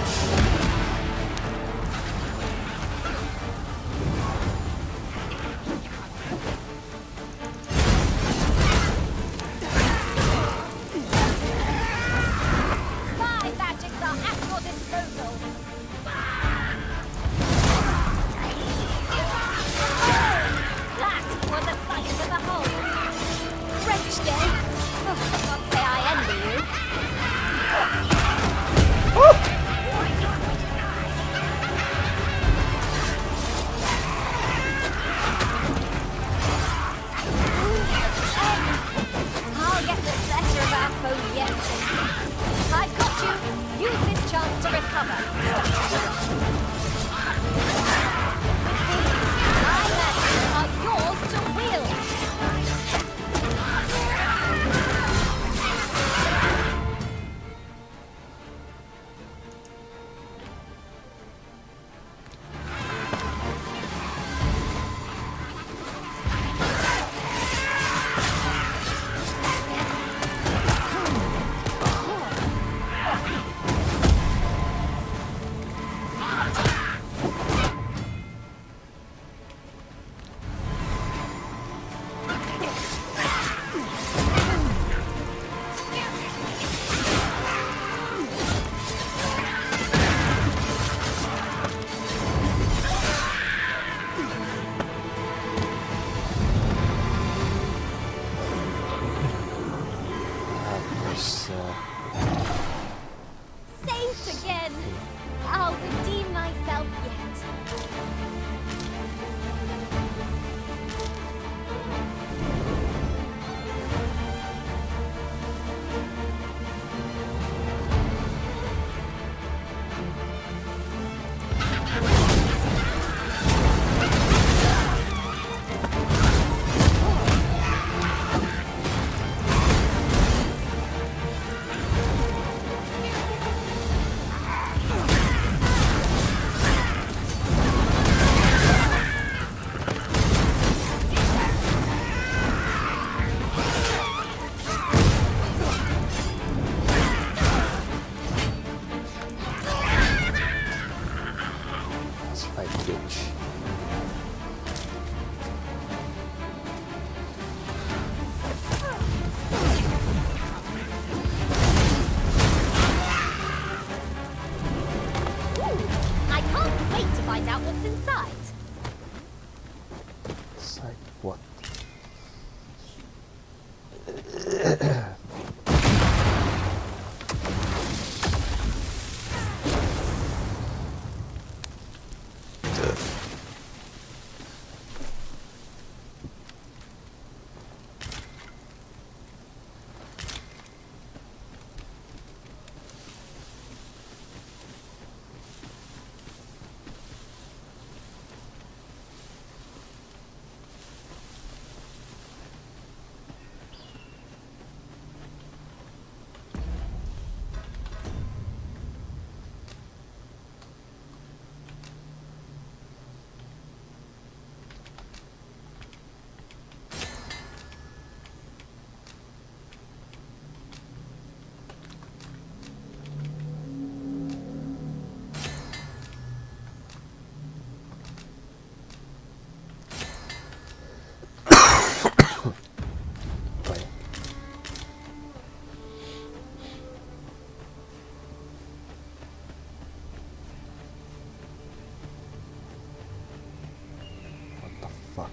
Fuck.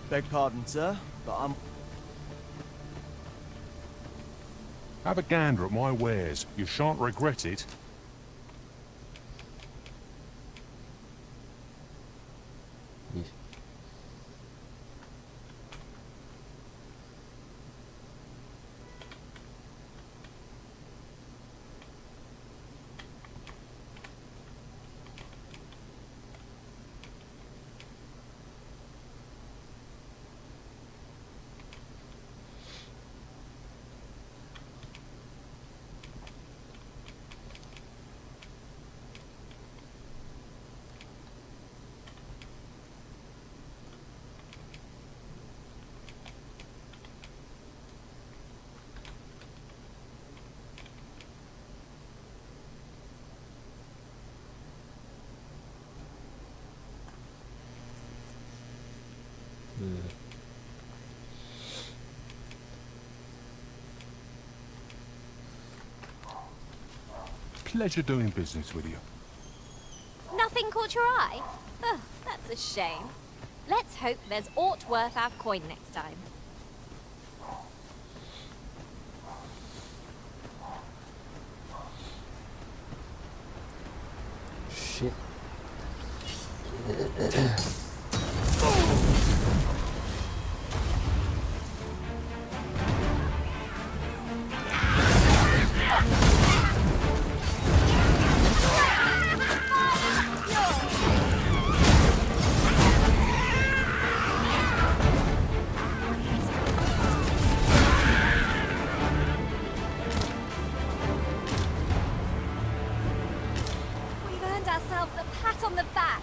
Beg pardon, sir, but I'm...
Have a gander at my wares. You shan't regret it. Pleasure doing business with you.
Nothing caught your eye? Oh, that's a shame. Let's hope there's aught worth our coin next time.
Shit.
We've earned ourselves a pat on the back.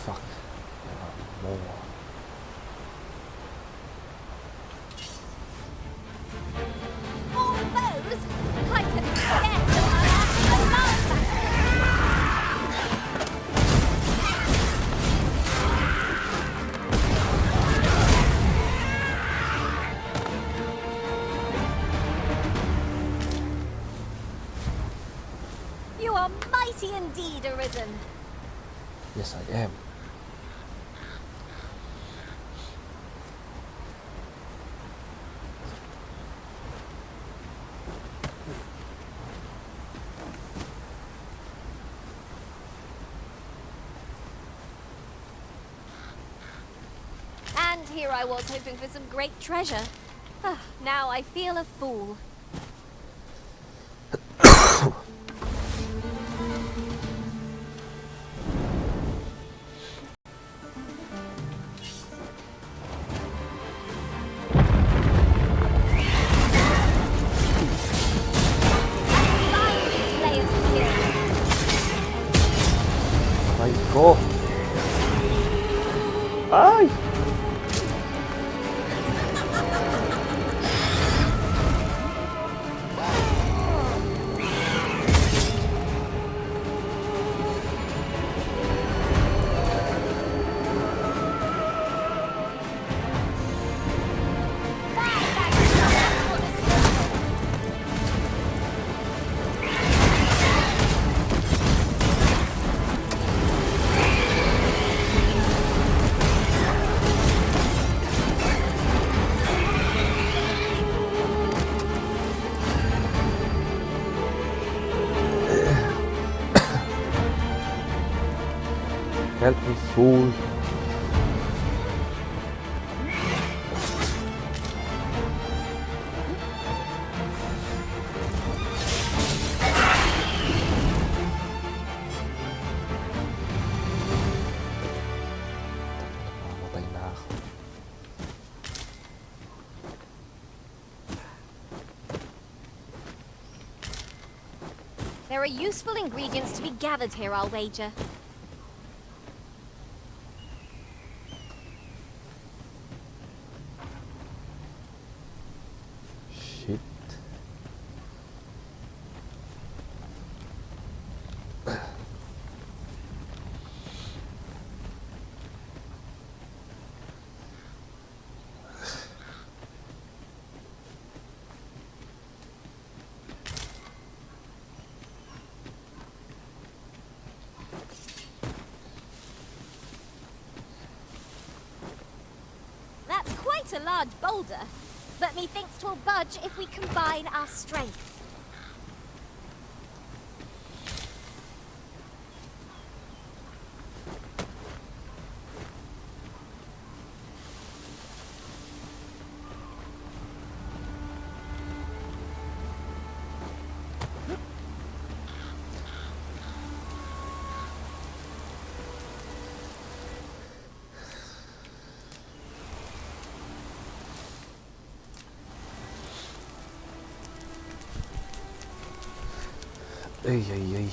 Fuck. More.
All those? I can scarce unearth the last. You are mighty indeed, Arisen.
Yes, I am.
And here I was hoping for some great treasure. Ah, now I feel a fool.
Let's go. Ay! Help me, fool. Mamatay na ako.
There are useful ingredients to be gathered here, I'll wager.
Shit.
a large boulder, but methinks 'twill budge if we combine our strength.
Ai, ai, ai.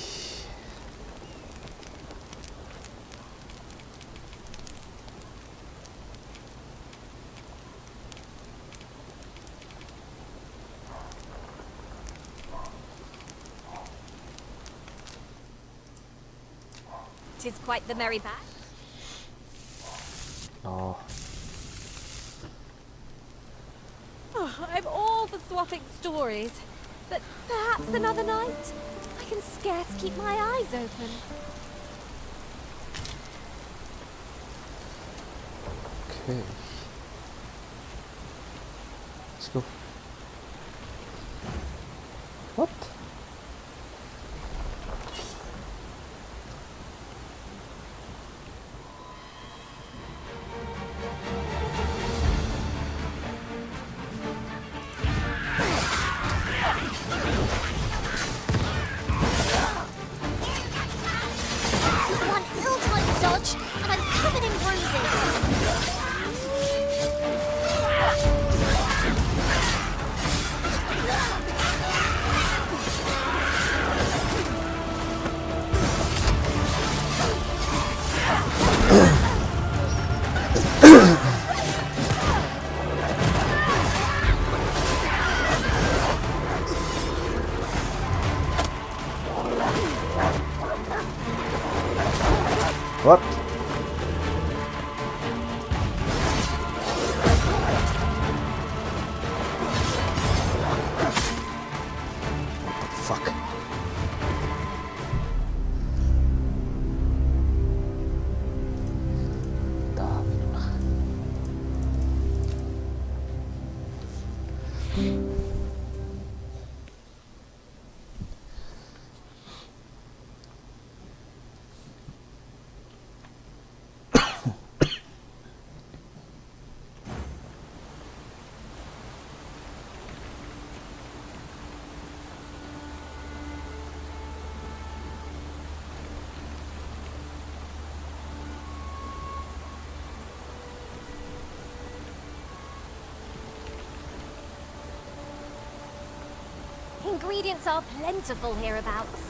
Tis quite the merry band.
Oh.
Oh, I'm all for swapping stories, but perhaps another night? I can scarce keep my eyes open.
Okay. Let's go. What?
One ill-timed dodge, and I'm covered in bruises.
What? Fuck.
Ingredients are plentiful hereabouts.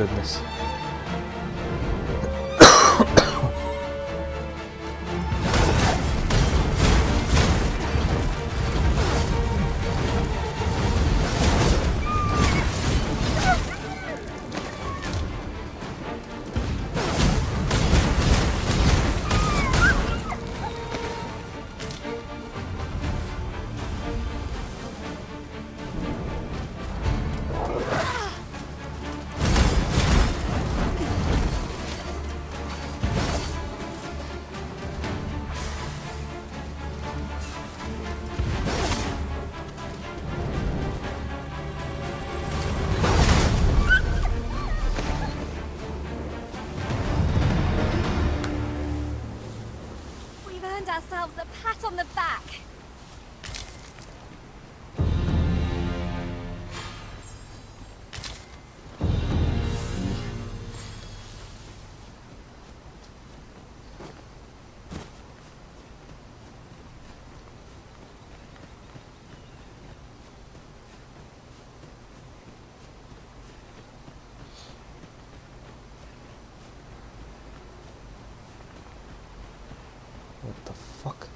goodness.
We've earned ourselves a pat on the back.
What the fuck?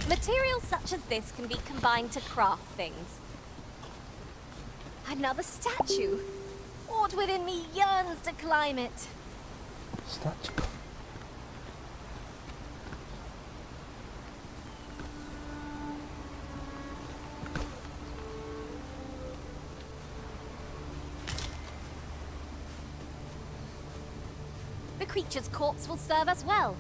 Materials such as this can be combined to craft things. Another statue. Aught within me yearns to climb it.
Statue.
The creature's corpse will serve us well.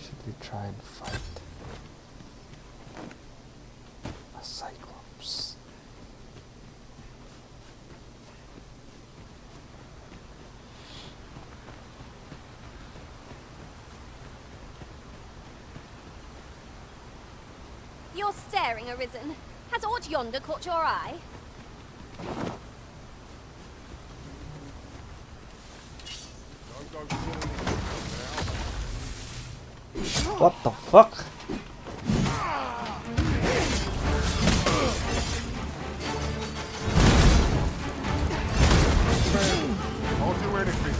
Should we try and fight a cyclops?
You're staring, Arisen. Has aught yonder caught your eye?
What the fuck?
I'll do anything.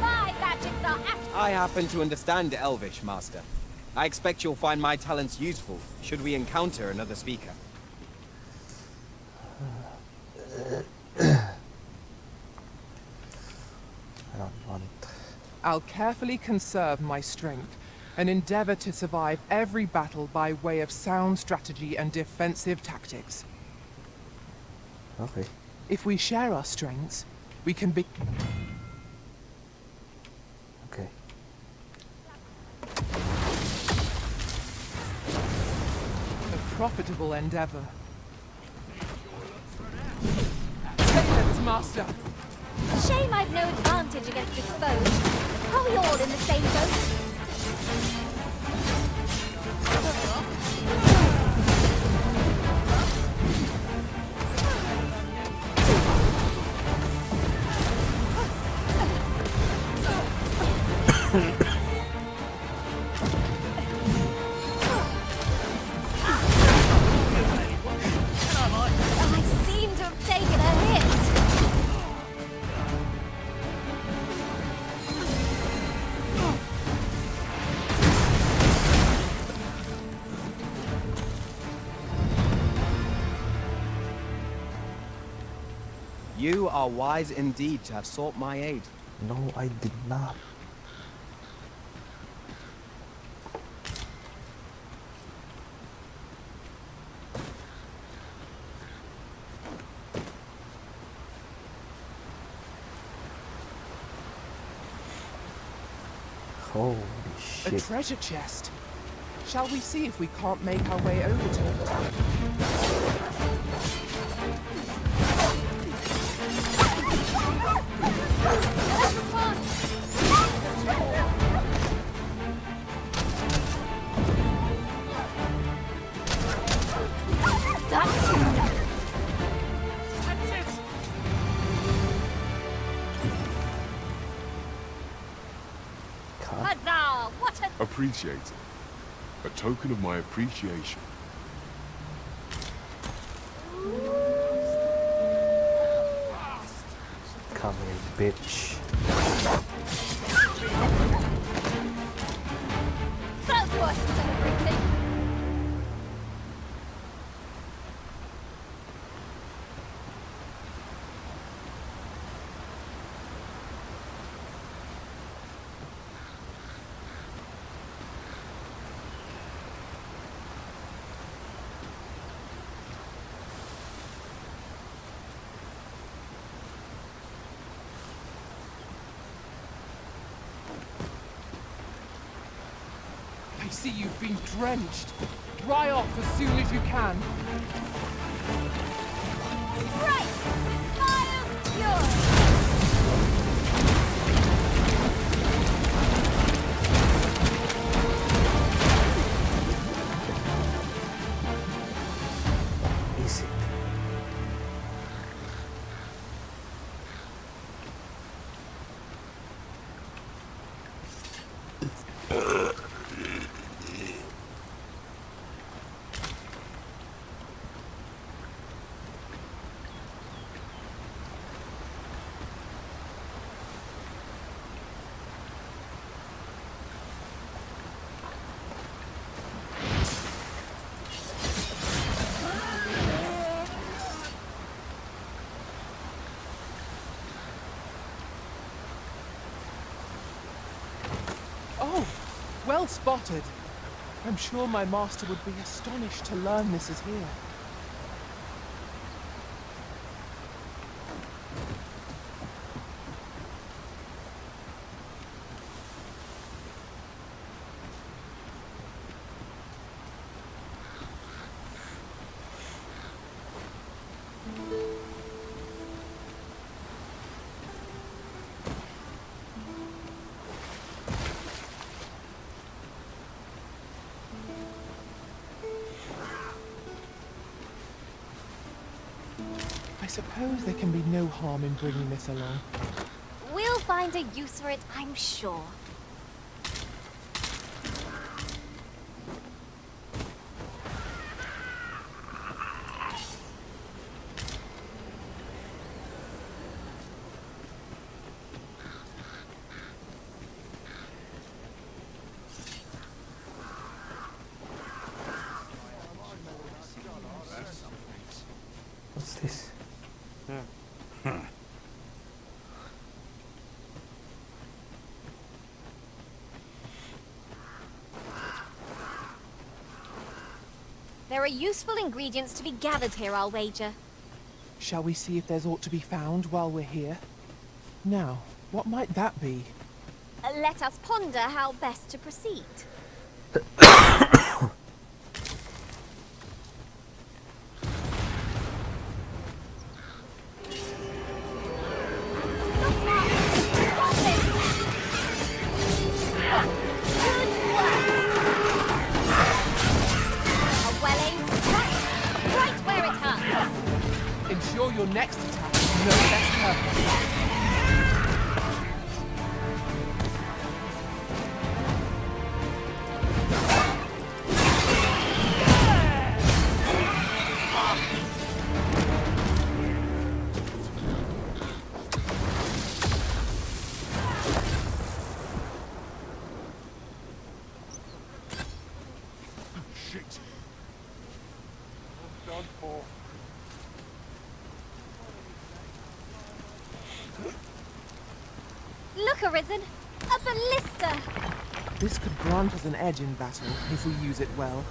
My gadgets are apt.
I happen to understand Elvish, Master. I expect you'll find my talents useful should we encounter another speaker.
I don't want.
I'll carefully conserve my strength and endeavor to survive every battle by way of sound strategy and defensive tactics.
Okay.
If we share our strengths, we can be...
Okay.
a profitable endeavor. Excellent, Master!
Shame I've no advantage against this foe. Are we all in the same boat? I seem to have taken a hit.
You are wise indeed to have sought my aid.
No, I did not. Holy
A
shit.
treasure chest. Shall we see if we can't make our way over to it?
Huzzah! What a...
Appreciate it. A token of my appreciation.
Come here, bitch.
That's worth celebrating.
I see you've been drenched. Dry off as soon as you can.
Right! Fire's yours!
Is it?
Oh, well spotted. I'm sure my master would be astonished to learn this is here. I suppose there can be no harm in bringing this along.
We'll find a use for it, I'm sure.
What's this?
There are useful ingredients to be gathered here, I'll wager.
Shall we see if there's aught to be found while we're here? Now, what might that be?
Let us ponder how best to proceed.
Ensure your next attack is no less perfect.
Shit. I'm done for.
Look, Arisen! A ballista!
This could grant us an edge in battle if we use it well.